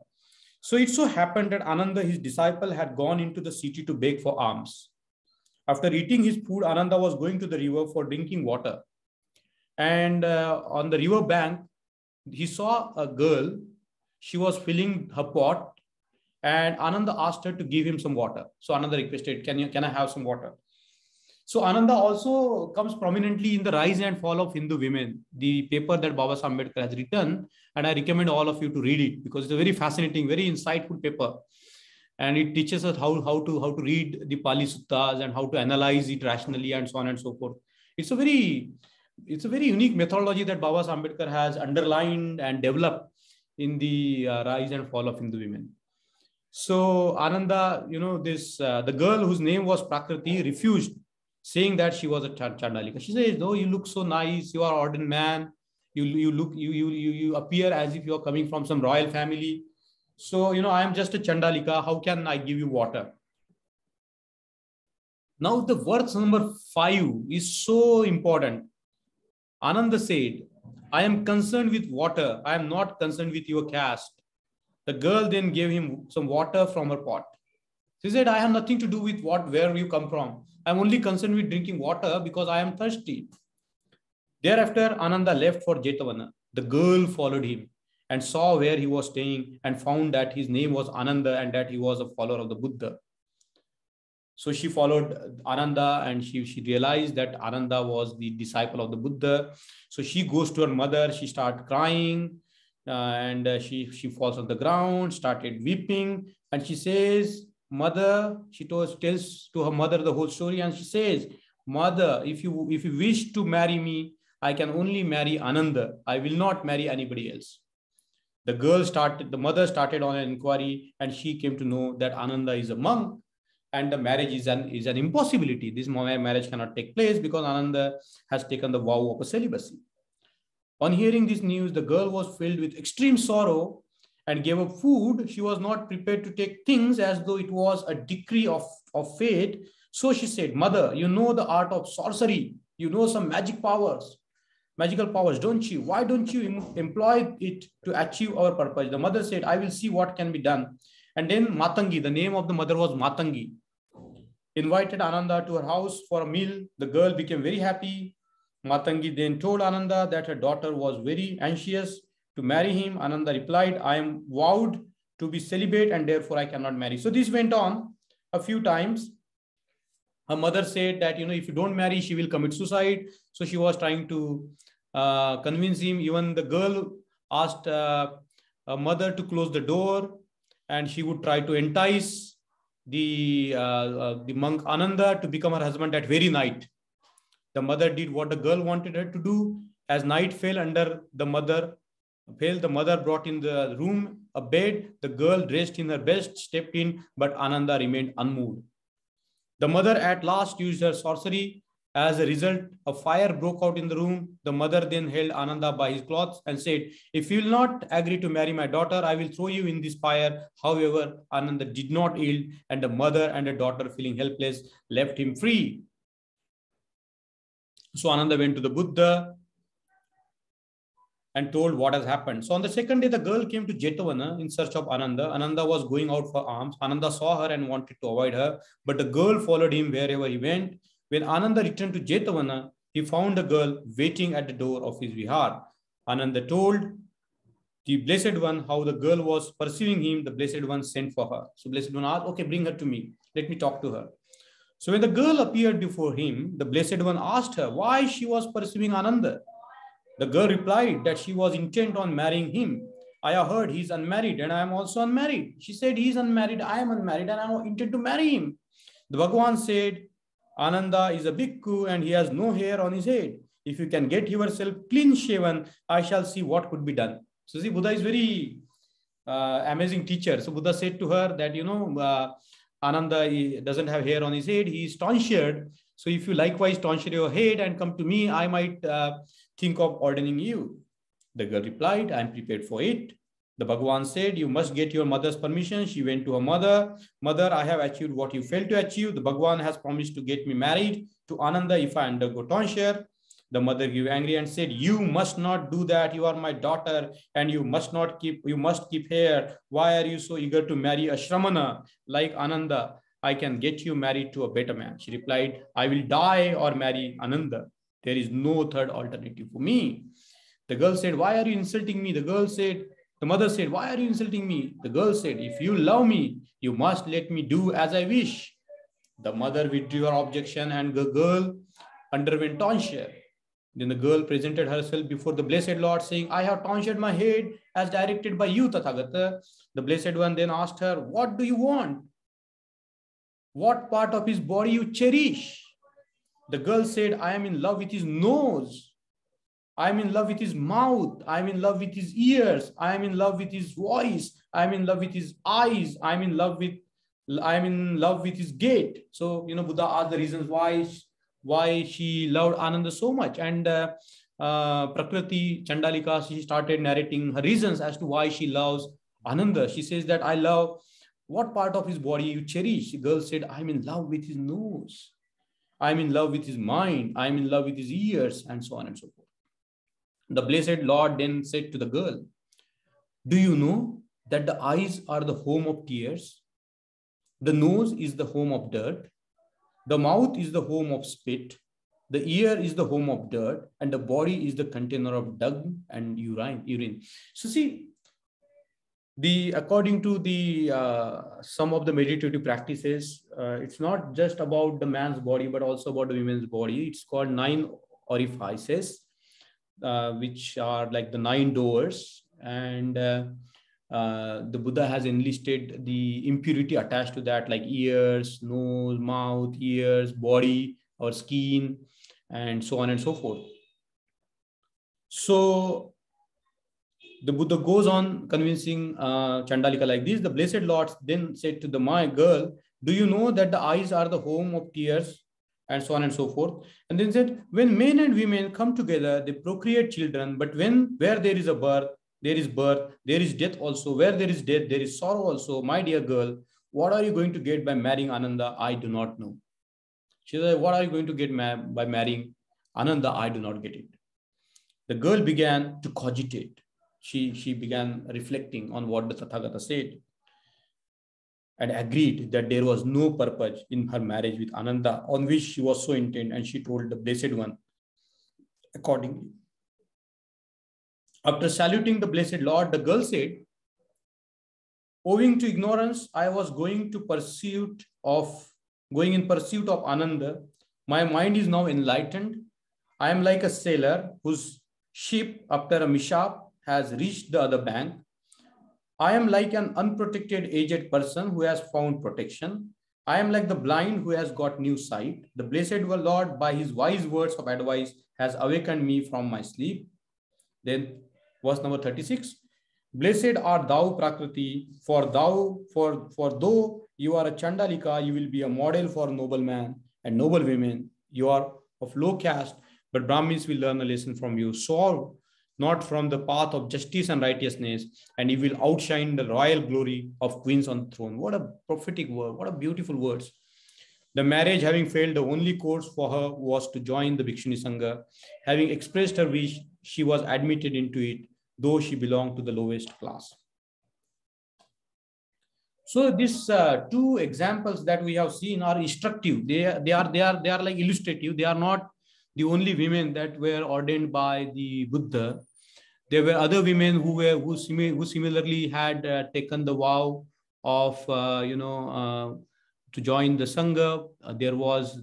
So it so happened that Ananda, his disciple, had gone into the city to beg for alms. After eating his food, Ananda was going to the river for drinking water. And on the river bank, he saw a girl. She was filling her pot, and Ananda asked her to give him some water. So Ananda requested, can I have some water? So Ananda also comes prominently in the Rise and Fall of Hindu Women, the paper that Baba Sahib Ambedkar has written, and I recommend all of you to read it because it's a very fascinating, very insightful paper, and it teaches us how to read the Pali Suttas and how to analyze it rationally and so on and so forth. It's a very unique methodology that Baba Sahib Ambedkar has underlined and developed in the Rise and Fall of Hindu Women. So Ananda, the girl whose name was Prakriti refused, saying that she was a Chandalika. She says, "No, you look so nice. You are an ordinary man. You appear as if you are coming from some royal family. So, I am just a Chandalika. How can I give you water?" Now, the verse number 5 is so important. Ananda said, "I am concerned with water. I am not concerned with your caste." The girl then gave him some water from her pot. She said, "I have nothing to do with where you come from. I'm only concerned with drinking water because I am thirsty." Thereafter, Ananda left for Jetavana. The girl followed him and saw where he was staying and found that his name was Ananda and that he was a follower of the Buddha. So she followed Ananda, and she realized that Ananda was the disciple of the Buddha. So she goes to her mother, she starts crying, and she falls on the ground, started weeping, and she says, "Mother," she tells to her mother the whole story, and she says, "Mother, if you wish to marry me, I can only marry Ananda. I will not marry anybody else." The mother started on an inquiry, and she came to know that Ananda is a monk, and the marriage is an impossibility. This marriage cannot take place because Ananda has taken the vow of a celibacy. On hearing this news, the girl was filled with extreme sorrow and gave up food. She was not prepared to take things as though it was a decree of fate. So she said, "Mother, you know the art of sorcery. You know some magical powers, don't you? Why don't you employ it to achieve our purpose?" The mother said, "I will see what can be done." And then Matangi, the name of the mother was Matangi, invited Ananda to her house for a meal. The girl became very happy. Matangi then told Ananda that her daughter was very anxious to marry him. Ananda replied, "I am vowed to be celibate and therefore I cannot marry." So this went on a few times. Her mother said that, if you don't marry, she will commit suicide. So she was trying to convince him. Even the girl asked her mother to close the door, and she would try to entice the monk Ananda to become her husband that very night. The mother did what the girl wanted her to do. As night fell under the mother, the mother brought in the room a bed. The girl, dressed in her best, stepped in, but Ananda remained unmoved. The mother at last used her sorcery. As a result, a fire broke out in the room. The mother then held Ananda by his clothes and said, "If you will not agree to marry my daughter, I will throw you in this fire." However, Ananda did not yield, and the mother and the daughter, feeling helpless, left him free. So Ananda went to the Buddha and told what has happened. So on the second day, the girl came to Jetavana in search of Ananda. Ananda was going out for alms. Ananda saw her and wanted to avoid her, but the girl followed him wherever he went. When Ananda returned to Jetavana, he found the girl waiting at the door of his vihar. Ananda told the Blessed One how the girl was pursuing him. The Blessed One sent for her. So Blessed One asked, "Okay, bring her to me. Let me talk to her." So when the girl appeared before him, the Blessed One asked her why she was pursuing Ananda. The girl replied that she was intent on marrying him. "I have heard he is unmarried and I am also unmarried." She said, "He is unmarried, I am unmarried, and I intend to marry him." The Bhagavan said, "Ananda is a bhikkhu and he has no hair on his head. If you can get yourself clean shaven, I shall see what could be done." So see, Buddha is very amazing teacher. So Buddha said to her that, Ananda doesn't have hair on his head. He is tonsured. So if you likewise tonsure your head and come to me, I might think of ordaining you. The girl replied, "I am prepared for it." The Bhagavan said, "You must get your mother's permission." She went to her mother. "Mother, I have achieved what you failed to achieve. The Bhagavan has promised to get me married to Ananda if I undergo tonsure." The mother grew angry and said, "You must not do that. You are my daughter and you must keep hair. Why are you so eager to marry a Shramana like Ananda? I can get you married to a better man." She replied, "I will die or marry Ananda. There is no third alternative for me." The girl said, "Why are you insulting me?" The mother said, "Why are you insulting me?" The girl said, "If you love me, you must let me do as I wish." The mother withdrew her objection and the girl underwent tonsure. Then the girl presented herself before the Blessed Lord, saying, "I have tonsured my head as directed by you, Tathagata." The Blessed One then asked her, "What do you want? What part of his body you cherish?" The girl said, "I am in love with his nose. I am in love with his mouth. I am in love with his ears. I am in love with his voice. I am in love with his eyes. I am in love with his gait." So, Buddha asked the reasons why she loved Ananda so much. And Prakriti Chandalika, she started narrating her reasons as to why she loves Ananda. She says that, "I love, what part of his body you cherish?" The girl said, "I'm in love with his nose. I'm in love with his mind. I'm in love with his ears," and so on and so forth. The Blessed Lord then said to the girl, "Do you know that the eyes are the home of tears? The nose is the home of dirt. The mouth is the home of spit. The ear is the home of dirt, and the body is the container of dung and urine." So see, according to the some of the meditative practices, it's not just about the man's body, but also about the women's body. It's called 9 orifices, which are like the 9 doors. And the Buddha has enlisted the impurity attached to that, like ears, nose, mouth, ears, body, or skin, and so on and so forth. So the Buddha goes on convincing Chandalika like this. The Blessed Lord then said to my girl, "Do you know that the eyes are the home of tears?" And so on and so forth. And then said, "When men and women come together, they procreate children. But where there is a birth, there is birth. There is death also. Where there is death, there is sorrow also. My dear girl, what are you going to get by marrying Ananda? I do not know." She said, "What are you going to get by marrying Ananda? I do not get it." The girl began to cogitate. She began reflecting on what the Tathagata said and agreed that there was no purpose in her marriage with Ananda, on which she was so intent, and she told the Blessed One accordingly. After saluting the Blessed Lord, the girl said, "Owing to ignorance, I was going in pursuit of Ananda. My mind is now enlightened. I am like a sailor whose ship, after a mishap, has reached the other bank. I am like an unprotected aged person who has found protection. I am like the blind who has got new sight. The blessed Lord, by his wise words of advice, has awakened me from my sleep. Then verse number 36. Blessed art thou, Prakriti, for though you are a Chandalika, you will be a model for noble man and noble women. You are of low caste, but Brahmins will learn a lesson from you. So not from the path of justice and righteousness, and you will outshine the royal glory of queens on the throne. What a prophetic word, what a beautiful words. The marriage having failed, the only course for her was to join the Bhikshuni Sangha. Having expressed her wish, she was admitted into it, though she belonged to the lowest class. So these two examples that we have seen are instructive. They are like illustrative. They are not the only women that were ordained by the Buddha. There were other women who similarly had taken the vow of to join the Sangha. There was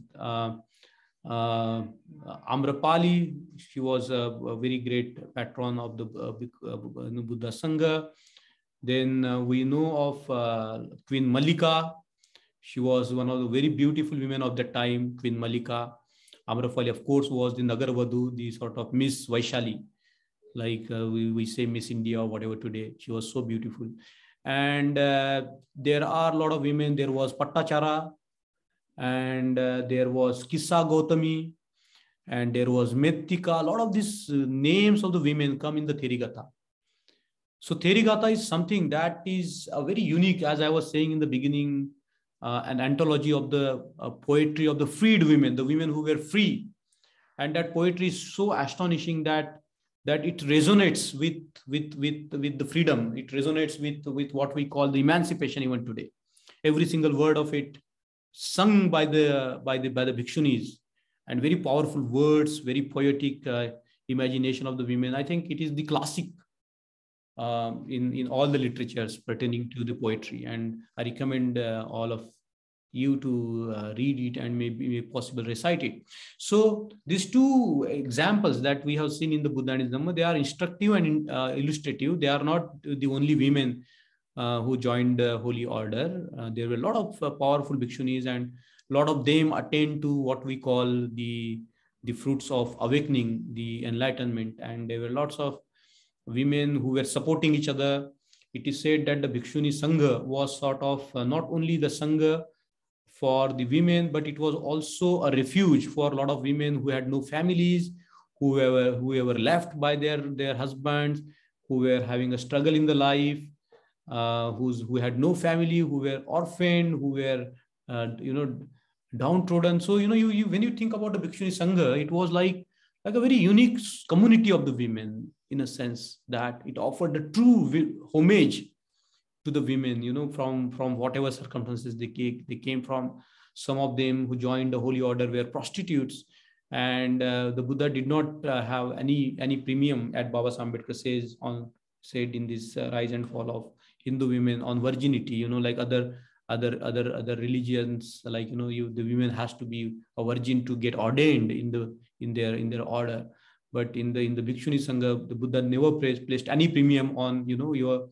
Amrapali. She was a very great patron of the Buddha Sangha. Then we know of Queen Malika. She was one of the very beautiful women of that time, Queen Malika. Amrapali, of course, was the Nagarvadhu, the sort of Miss Vaishali, like we say Miss India or whatever today. She was so beautiful. And there are a lot of women. There was Pattachara, and there was Kissa Gautami, and there was Mettika. A lot of these names of the women come in the Therigatha. So Therigatha is something that is very unique, as I was saying in the beginning, an anthology of the poetry of the freed women, the women who were free. And that poetry is so astonishing that it resonates with the freedom. It resonates with what we call the emancipation even today. Every single word of it sung by the Bhikshunis, and very powerful words, very poetic imagination of the women. I think it is the classic in all the literatures pertaining to the poetry, and I recommend all of you to read it and maybe possible recite it. So these two examples that we have seen in the Buddha and Dhamma, they are instructive and illustrative. They are not the only women who joined the holy order. There were a lot of powerful bhikshunis, and a lot of them attained to what we call the fruits of awakening, the enlightenment, and there were lots of women who were supporting each other. It is said that the Bhikshuni Sangha was sort of not only the Sangha for the women, but it was also a refuge for a lot of women who had no families, who were left by their husbands, who were having a struggle in the life, who had no family, who were orphaned, who were downtrodden. So you when you think about the Bhikshuni Sangha, it was like a very unique community of the women, in a sense that it offered the true homage to the women, from whatever circumstances they came from. Some of them who joined the holy order were prostitutes, and the Buddha did not have any premium, as Baba Ambedkar said in this Rise and Fall of Hindu Women, on virginity. Like other religions, like the women has to be a virgin to get ordained in their order. But in the Bhikshuni Sangha, the Buddha never placed any premium on your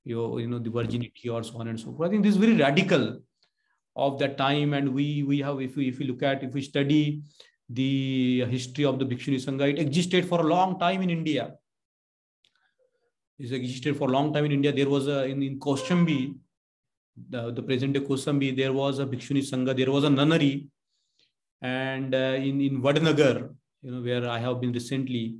the virginity or so on and so forth. I think this is very radical of that time, and we have, if we study the history of the Bhikshuni Sangha, it existed for a long time in India. It existed for a long time in India. There was in Kaushambi, the present day Kaushambi, there was a Bhikshuni Sangha. There was a nunnery, and in Vadnagar, where I have been recently,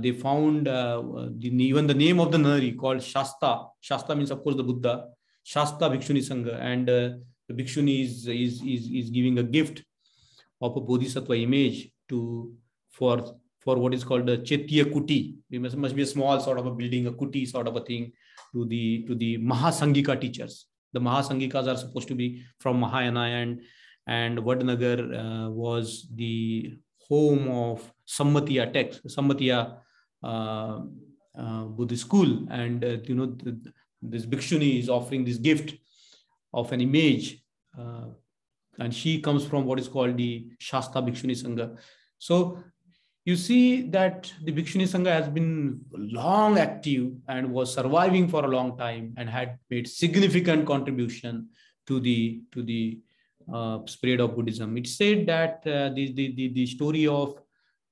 they found even the name of the nunnery called Shasta. Shasta means, of course, the Buddha. Shasta Bhikshuni Sangha, and the Bhikshuni is giving a gift of a Bodhisattva image for what is called a Chaitya Kuti. It must be a small sort of a building, a kuti sort of a thing, to the Maha Sangika teachers. The Maha Sangikas are supposed to be from Mahayana, and Vadnagar was the home of Sammatiya text, Sammatiya Buddhist school, and this Bhikshuni is offering this gift of an image, and she comes from what is called the Shasta Bhikshuni Sangha. So you see that the Bhikshuni Sangha has been long active and was surviving for a long time, and had made significant contribution to the spread of Buddhism. It said that the story of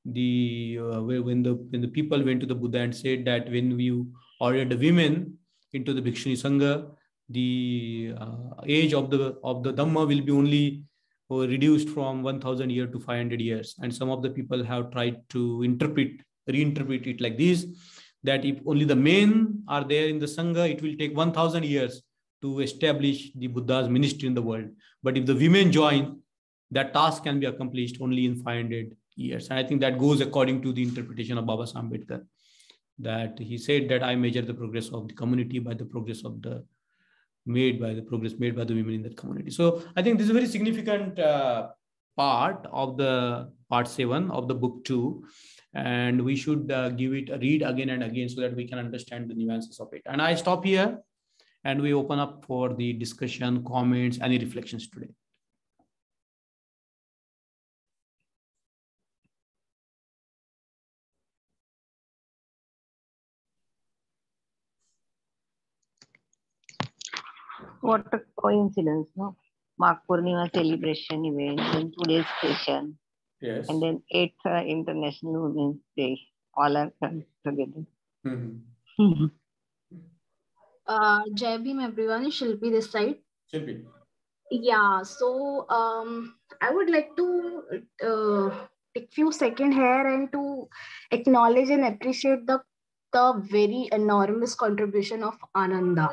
when the people went to the Buddha and said that when we ordered the women into the Bhikshuni Sangha, the age of the Dhamma will be only reduced from 1000 years to 500 years. And some of the people have tried to reinterpret it like this, that if only the men are there in the Sangha, it will take 1000 years to establish the Buddha's ministry in the world. But if the women join, that task can be accomplished only in 500 years. And I think that goes according to the interpretation of Baba Ambedkar, that he said that I measure the progress of the community by the progress of the progress made by the women in that community. So I think this is a very significant part of the part 7 of the book 2, and we should give it a read again and again so that we can understand the nuances of it. And I stop here and we open up for the discussion, comments, any reflections today. What a coincidence, no? Mark Purnima celebration event, then today's session, Yes. and then 8th International Women's Day. All are together. Jai Bhim everyone, Shilpi this side. Shilpi. Yeah, so I would like to take few seconds here and to acknowledge and appreciate the very enormous contribution of Ananda.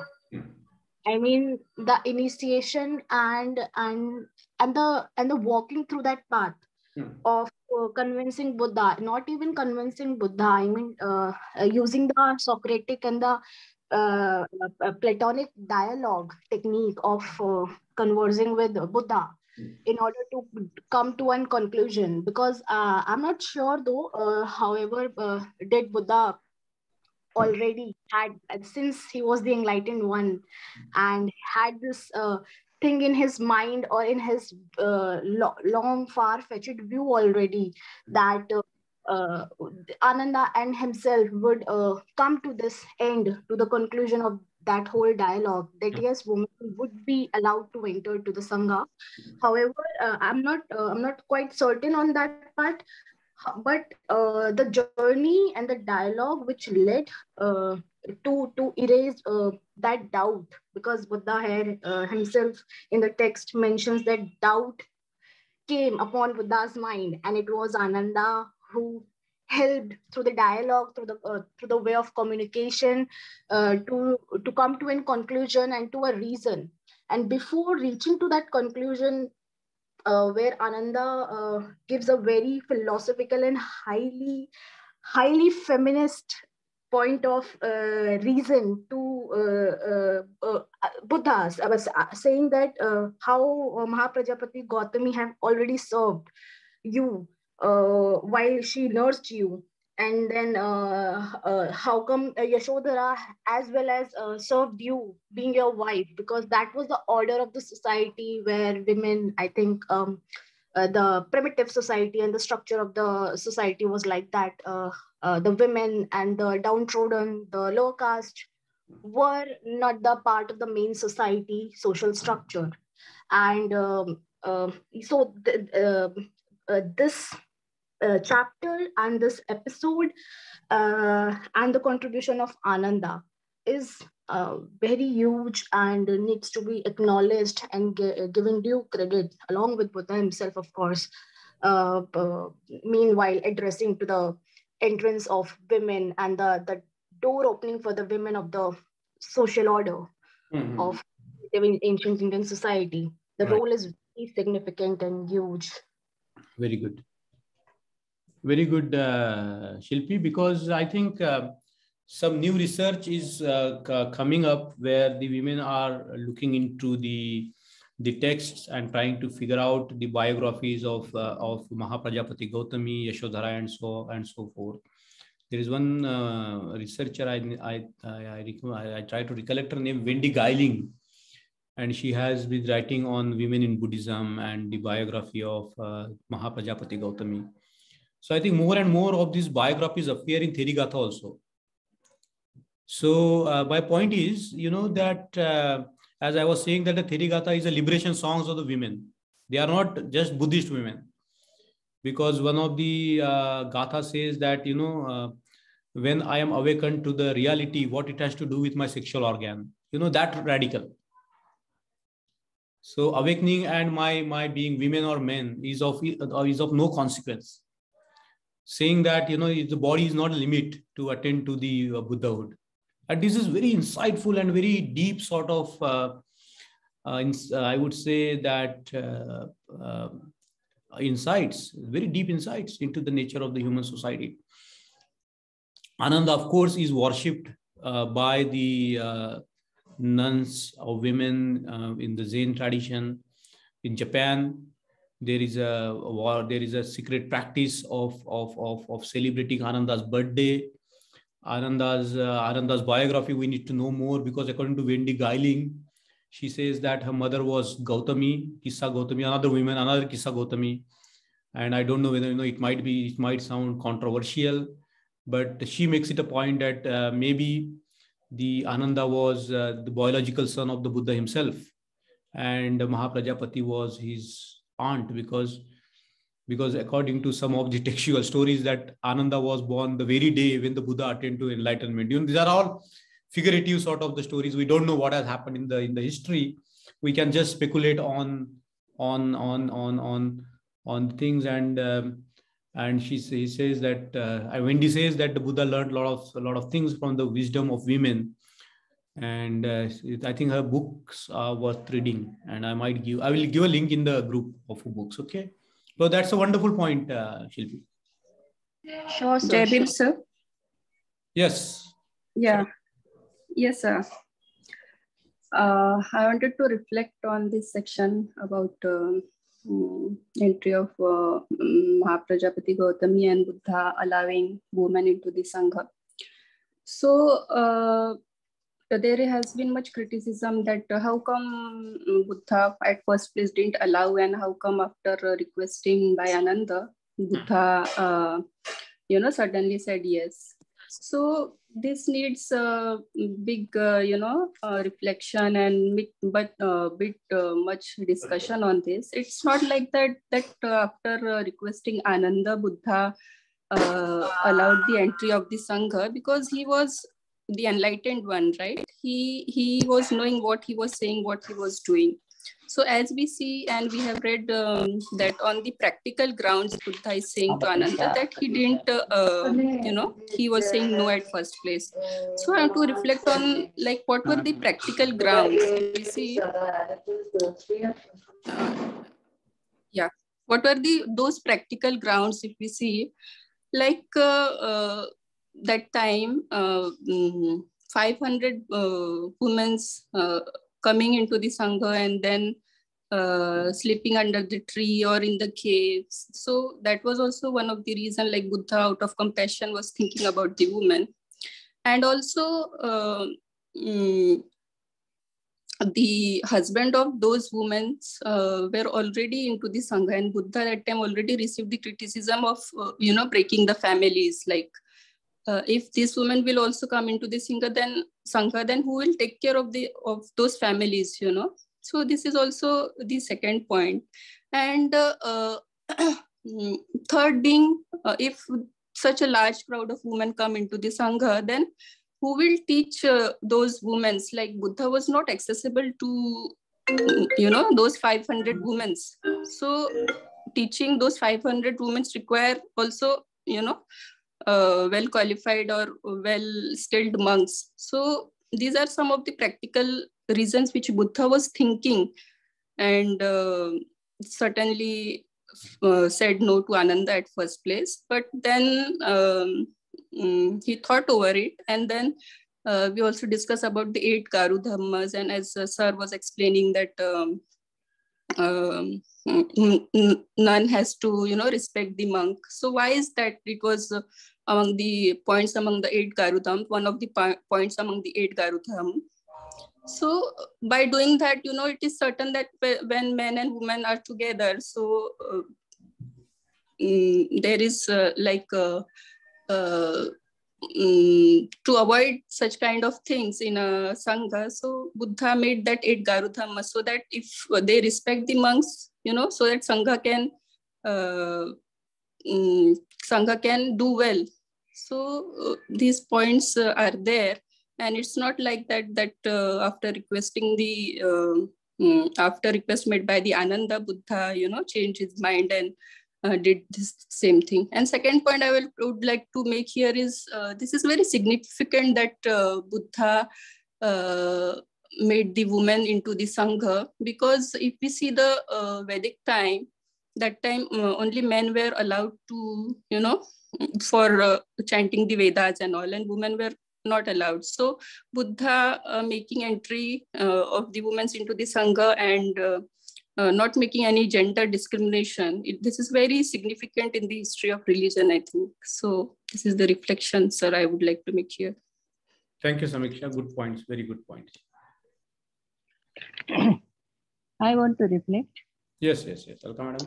I mean, the initiation and the walking through that path of convincing Buddha, not even convincing Buddha. I mean, using the Socratic and the Platonic dialogue technique of conversing with Buddha in order to come to one conclusion. Because I'm not sure though, however, did Buddha already had, since he was the enlightened one and had this thing in his mind or in his long far-fetched view already, that Ananda and himself would come to this end, to the conclusion of that whole dialogue, that yes, women would be allowed to enter to the Sangha. However, I'm not quite certain on that part. But the journey and the dialogue which led to erase that doubt, because Buddha had himself in the text mentions that doubt came upon Buddha's mind, and it was Ananda who helped through the dialogue, through the way of communication, to come to a conclusion and to a reason. And before reaching to that conclusion, where Ananda gives a very philosophical and highly feminist point of reason to Buddhas. I was saying that how Maha Prajapati Gautami have already served you while she nursed you. And then how come Yashodhara as well as served you being your wife? Because that was the order of the society where women, I think the primitive society and the structure of the society was like that. The women and the downtrodden, the low caste, were not the part of the main society social structure. And so this chapter and this episode and the contribution of Ananda is very huge and needs to be acknowledged and given due credit, along with Buddha himself, of course. Meanwhile, addressing to the entrance of women and the door opening for the women of the social order of ancient Indian society. The role is very significant and huge. Very good. Very good, Shilpi, because I think some new research is coming up where the women are looking into the texts and trying to figure out the biographies of Maha Prajapati Gautami, Yashodhara, and so forth. There is one researcher, I try to recollect her name, Wendy Geiling, and she has been writing on women in Buddhism and the biography of Maha Prajapati Gautami. So I think more and more of these biographies appear in Therigatha also. So my point is, that as I was saying, that the Therigatha is a liberation songs of the women. They are not just Buddhist women. Because one of the Gatha says that, when I am awakened to the reality, what it has to do with my sexual organ, that radical. So awakening and my being women or men is of no consequence. Saying that, the body is not a limit to attain to the Buddhahood. And this is very insightful and very deep sort of, I would say that insights, very deep insights into the nature of the human society. Ananda, of course, is worshipped by the nuns or women in the Zen tradition. In Japan, there is a secret practice of celebrating Ananda's birthday. Ananda's biography, we need to know more, because according to Wendy Geiling, she says that her mother was Gautami, Kissa Gautami, another Kissa Gautami. And I don't know whether, it might sound controversial, but she makes it a point that maybe the Ananda was the biological son of the Buddha himself. And Maha Prajapati was his aunt, because according to some of the textual stories, that Ananda was born the very day when the Buddha attained to enlightenment. These are all figurative sort of the stories. We don't know what has happened in the history. We can just speculate on things. And he says that Wendy says that the Buddha learned a lot of things from the wisdom of women. And I think her books are worth reading. And I will give a link in the group of her books. Okay. So that's a wonderful point, Shilpi. Sure, sir. Jaideep, sir. Yes. Yeah. Sir. Yes, sir. I wanted to reflect on this section about entry of Maha Prajapati Gautami and Buddha allowing women into the Sangha. So there has been much criticism that how come Buddha at first place didn't allow, and how come after requesting by Ananda, Buddha, suddenly said yes. So this needs a big, reflection and bit much discussion on this. It's not like that after requesting Ananda, Buddha allowed the entry of the Sangha, because he was the enlightened one, right? He was knowing what he was saying, what he was doing. So as we see, and we have read that on the practical grounds, Buddha is saying to Ananda that he didn't, he was saying no at first place. So I have to reflect on like what were the practical grounds. We see, what were those practical grounds? If we see, like that time, 500 women coming into the Sangha and then sleeping under the tree or in the caves. So that was also one of the reasons, like Buddha out of compassion was thinking about the women. And also the husband of those women were already into the Sangha, and Buddha at that time already received the criticism of, breaking the families. Like if this woman will also come into the Sangha, then who will take care of those families, So this is also the second point. And third being, if such a large crowd of women come into the Sangha, then who will teach those women? Like Buddha was not accessible to, those 500 women. So teaching those 500 women require also, well qualified or well skilled monks. So these are some of the practical reasons which Buddha was thinking, and certainly said no to Ananda at first place. But then he thought over it, and then we also discussed about the 8 Garu Dhammas, and as sir was explaining that none has to, respect the monk. So why is that? It was among the points among the 8 Garu Dham, one of the points among the 8 Garu Dham. So by doing that, it is certain that when men and women are together, so there is to avoid such kind of things in a Sangha, so Buddha made that 8 Garudhamma, so that if they respect the monks, so that Sangha can do well. So these points are there, and it's not like that after requesting after request made by the Ananda, Buddha, changed his mind and did this same thing. And second point I would like to make here is this is very significant that Buddha made the woman into the Sangha, because if we see the Vedic time, that time only men were allowed to, for chanting the Vedas and all, and women were not allowed. So Buddha making entry of the women into the Sangha and not making any gender discrimination. This is very significant in the history of religion, I think. So this is the reflection, sir, I would like to make here. Thank you, Samiksha. Good points. Very good points. I want to reflect. Yes. Welcome, madam.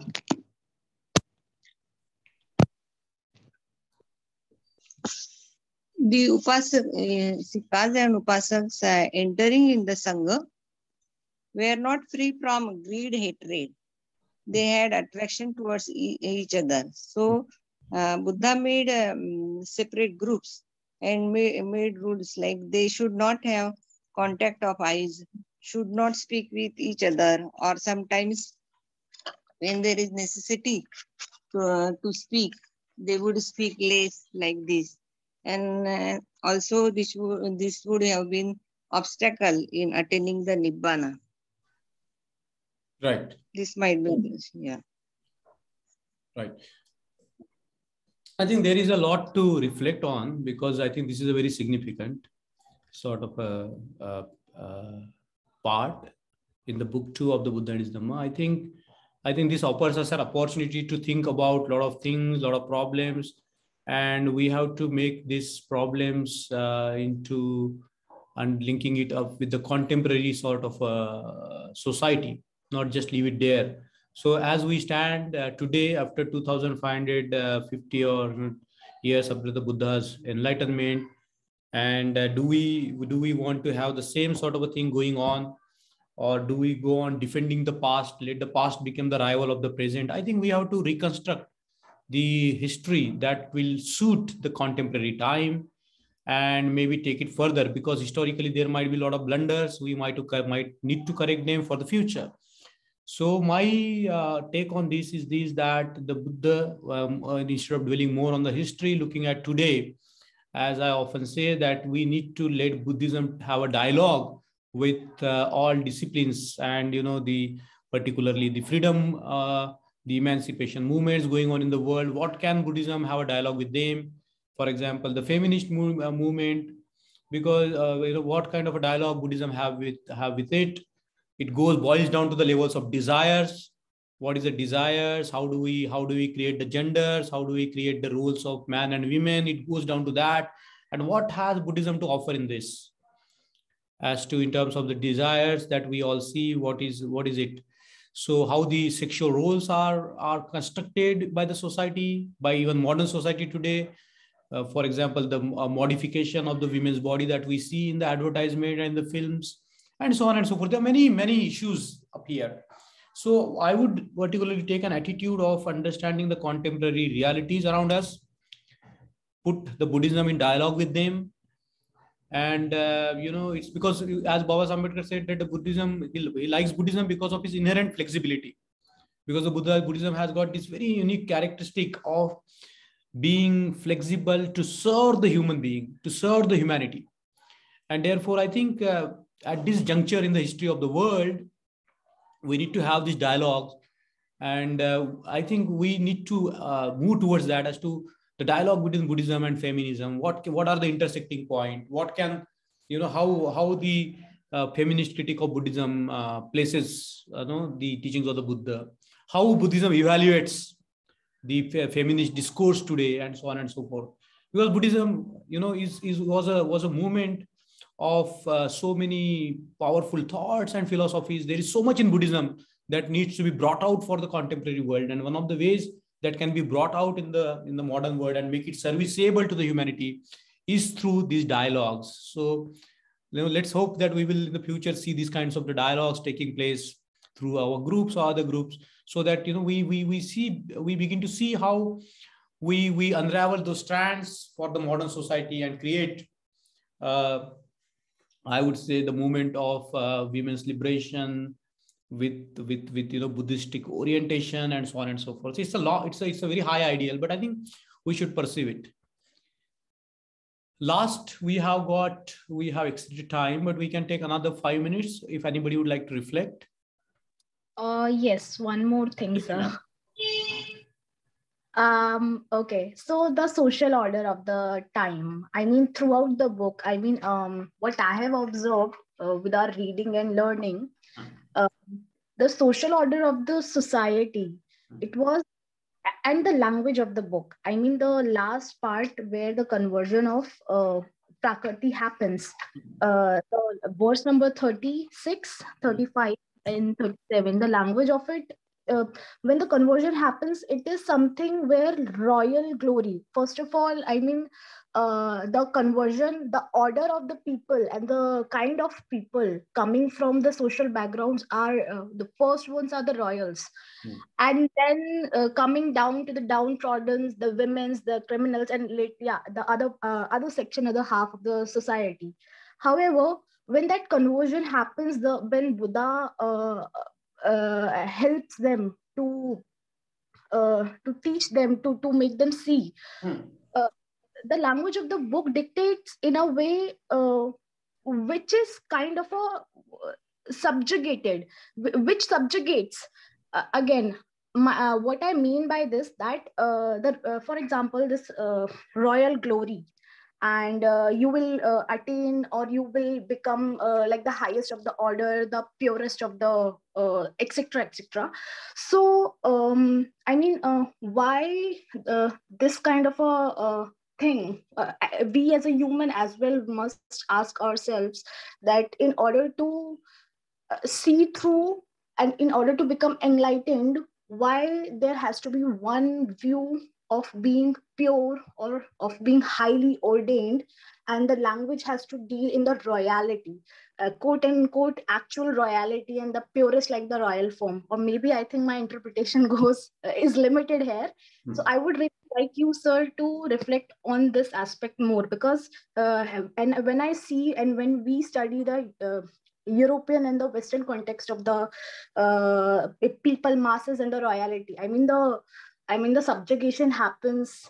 The Sikhs and Upasaks entering in the Sangha were not free from greed, hatred. They had attraction towards each other. So Buddha made separate groups and made rules like they should not have contact of eyes, should not speak with each other, or sometimes when there is necessity to speak, they would speak less, like this. And also this would have been obstacle in attaining the Nibbana. Right. This might be this, yeah. Right. I think there is a lot to reflect on, because I think this is a very significant sort of a part in the book 2 of the Buddha and Dhamma. I think this offers us an opportunity to think about a lot of things, a lot of problems, and we have to make these problems into and linking it up with the contemporary sort of society, not just leave it there. So as we stand today, after 2550 or years after the Buddha's enlightenment, and do we want to have the same sort of a thing going on, or do we go on defending the past, let the past become the rival of the present? I think we have to reconstruct the history that will suit the contemporary time and maybe take it further, because historically there might be a lot of blunders. We might need to correct them for the future. So my take on this is that the Buddha, instead of dwelling more on the history, looking at today, as I often say, that we need to let Buddhism have a dialogue with all disciplines, and particularly the freedom, the emancipation movements going on in the world. What can Buddhism have a dialogue with them? For example, the feminist movement, because what kind of a dialogue Buddhism have with it? It boils down to the levels of desires. What is the desires? How do we create the genders? How do we create the roles of man and women? It goes down to that. And what has Buddhism to offer in this? As to in terms of the desires that we all see, what is it? So how the sexual roles are constructed by the society, by even modern society today. For example, the modification of the women's body that we see in the advertisement and the films, and so on and so forth. There are many issues up here. So I would particularly take an attitude of understanding the contemporary realities around us, put the Buddhism in dialogue with them. And, it's because, as Baba Ambedkar said, that the Buddhism, he likes Buddhism because of its inherent flexibility. Because the Buddhism has got this very unique characteristic of being flexible to serve the human being, to serve the humanity. And therefore, I think at this juncture in the history of the world, we need to have these dialogues. And I think we need to move towards that, as to the dialogue between Buddhism and feminism. What are the intersecting points? What can, how the feminist critique of Buddhism places, the teachings of the Buddha, how Buddhism evaluates the feminist discourse today, and so on and so forth. Because Buddhism, was a movement of so many powerful thoughts and philosophies. There is so much in Buddhism that needs to be brought out for the contemporary world. And one of the ways that can be brought out in the modern world and make it serviceable to the humanity is through these dialogues. So, let's hope that we will in the future see these kinds of the dialogues taking place through our groups or other groups, so that we begin to see how we unravel those strands for the modern society and create, I would say, the movement of women's liberation with Buddhistic orientation and so on and so forth. So it's a very high ideal, but I think we should pursue it. Last, we have extended time, but we can take another 5 minutes if anybody would like to reflect. Yes, one more thing, sir. Okay, so the social order of the time, I mean, throughout the book, I mean, what I have observed with our reading and learning, the social order of the society, it was, and the language of the book, I mean, the last part where the conversion of Prakriti happens, the verse number 36, 35, and 37, the language of it, when the conversion happens, it is something where royal glory, first of all, I mean, the conversion, the order of the people and the kind of people coming from the social backgrounds are, the first ones are the royals. And then coming down to the downtrodden, the women's, the criminals, and the other section, other half of the society. However, when that conversion happens, when Buddha helps them to teach them, to make them see, the language of the book dictates in a way which is kind of a subjugated, which subjugates. Again, what I mean by this, that for example, this royal glory, and you will attain, or you will become like the highest of the order, the purest of the etc etc. So I mean, why this kind of a thing, we as a human as well must ask ourselves that in order to see through, and in order to become enlightened, why there has to be one view of being pure or of being highly ordained, and the language has to deal in the royalty, quote unquote actual royalty, and the purest like the royal form. Or maybe I think my interpretation goes is limited here. So I would really like you, sir, to reflect on this aspect more, because and when I see and when we study the European and the Western context of the people masses and the royalty, I mean the subjugation happens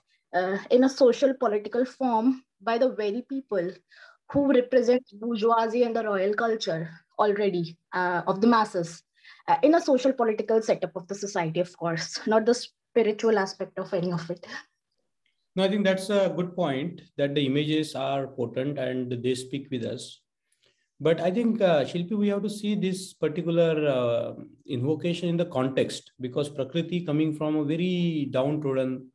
in a social political form by the very people who represent bourgeoisie and the royal culture already of the masses, in a social political setup of the society, of course, not the spiritual aspect of any of it. No, I think that's a good point, that the images are potent and they speak with us. But I think, Shilpi, we have to see this particular invocation in the context, because Prakriti, coming from a very downtrodden,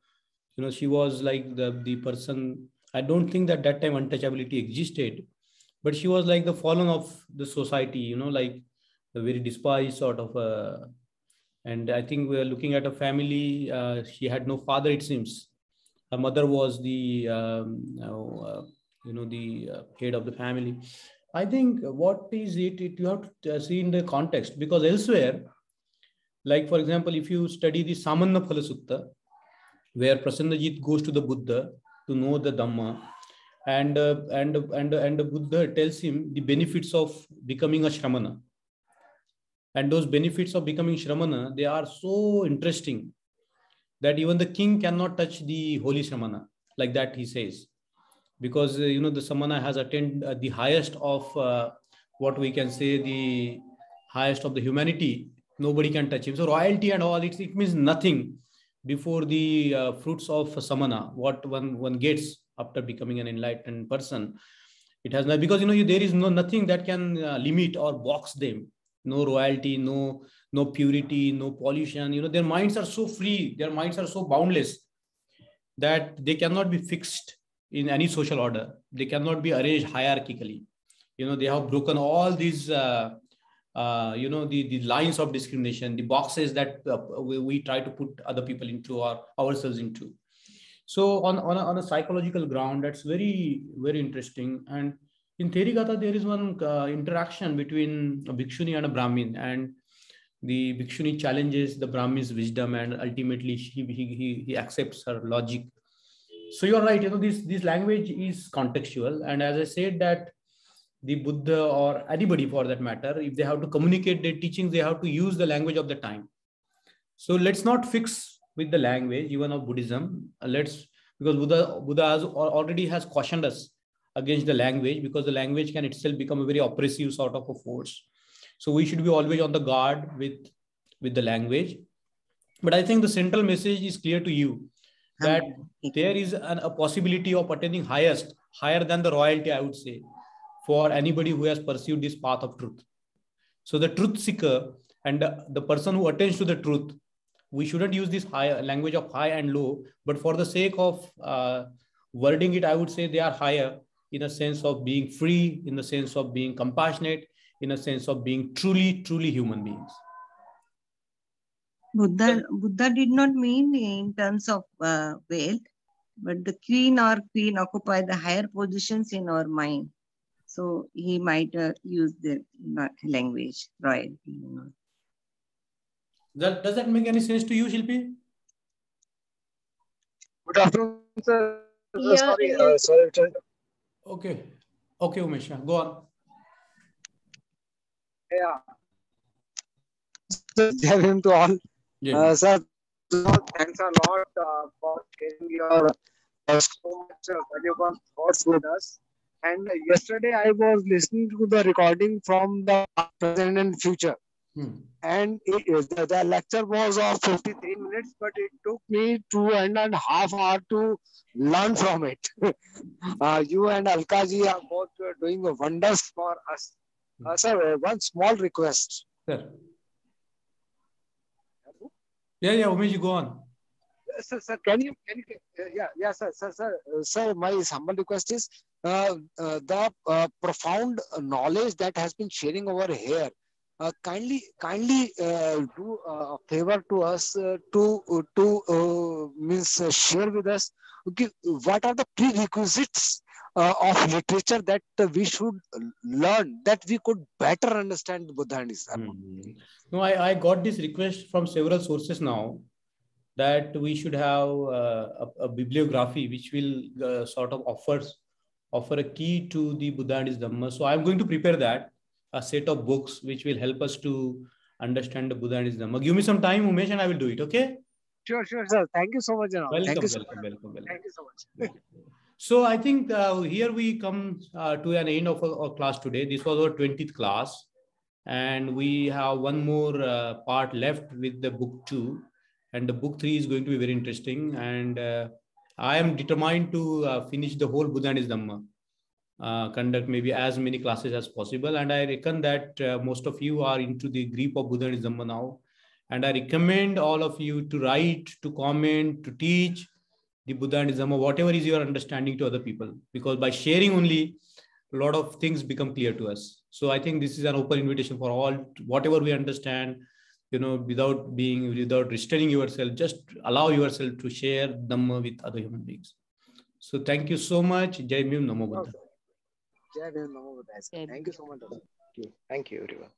she was like the person. I don't think that time untouchability existed, but she was like the fallen of the society, like a very despised sort of. And I think we are looking at a family. She had no father, it seems. Her mother was the head of the family. I think what is it you have to see in the context, because elsewhere, like for example, if you study the Samanna Phala Sutta, where Prasannajit goes to the Buddha to know the Dhamma, and the Buddha tells him the benefits of becoming a Shramana. And those benefits of becoming Shramana, they are so interesting that even the king cannot touch the holy Shramana, like that he says. Because the Samana has attained the highest of what we can say, the highest of the humanity. Nobody can touch him. So royalty and all, it means nothing before the fruits of Samana, what one gets after becoming an enlightened person. It has not, because there is nothing that can limit or box them. No royalty, no purity, no pollution. Their minds are so free, their minds are so boundless that they cannot be fixed in any social order. They cannot be arranged hierarchically. They have broken all these, the lines of discrimination, the boxes that we try to put other people into or ourselves into. So on a psychological ground, that's very, very interesting. And in Therigatha, there is one interaction between a Bhikshuni and a Brahmin, and the Bhikshuni challenges the Brahmin's wisdom, and ultimately he accepts her logic. So you're right, this language is contextual. And as I said, that the Buddha or anybody for that matter, if they have to communicate their teachings, they have to use the language of the time. So let's not fix with the language, even of Buddhism. Because Buddha already has cautioned us against the language, because the language can itself become a very oppressive sort of a force. So we should be always on the guard with the language. But I think the central message is clear to you, that there is a possibility of attaining higher than the royalty, I would say, for anybody who has pursued this path of truth. So the truth seeker and the person who attains to the truth, we shouldn't use this high language of high and low, but for the sake of wording it, I would say they are higher in a sense of being free, in the sense of being compassionate, in a sense of being truly, truly human beings. Buddha did not mean in terms of wealth, but the king or queen occupy the higher positions in our mind. So he might use the language, royalty. Does that make any sense to you, Shilpi? Good afternoon, sir. Yeah, Sorry. Okay, Umesh, go on. Yeah. Tell him to all. Yeah. Sir, thanks a lot for sharing your so much valuable thoughts with us. And yesterday I was listening to the recording from the present and future. And the lecture was of 53 minutes, but it took me 2.5 hours to learn from it. You and Alkaji are both doing wonders for us. Sir, one small request. Sir. Yeah, Umesh, go on. Sir, can you sir, my humble request is the profound knowledge that has been sharing over here. Kindly do a favor to us to share with us, okay, what are the prerequisites of literature that we should learn, that we could better understand Buddha and his Dharma. No, I got this request from several sources now, that we should have a bibliography which will sort of offer a key to the Buddha and his Dhamma. So I'm going to prepare that, a set of books which will help us to understand the Buddha and his Dhamma. Give me some time, Umesh, and I will do it, okay? Sure, sir. Thank you so much. Welcome. Thank you so much. So I think here we come to an end of our class today. This was our 20th class. And we have one more part left with the book 2. And the book 3 is going to be very interesting. And I am determined to finish the whole Buddha and his Dhamma. Conduct maybe as many classes as possible. And I reckon that most of you are into the grip of Buddha and his Dhamma now. And I recommend all of you to write, to comment, to teach the Buddha and his Dhamma, whatever is your understanding, to other people. Because by sharing only, a lot of things become clear to us. So I think this is an open invitation for all, whatever we understand, without restraining yourself, just allow yourself to share Dhamma with other human beings. So thank you so much. Jai Bhim, Namo Buddha. Jai Bhim, Namo Buddha. Thank you so much. Thank you, everyone.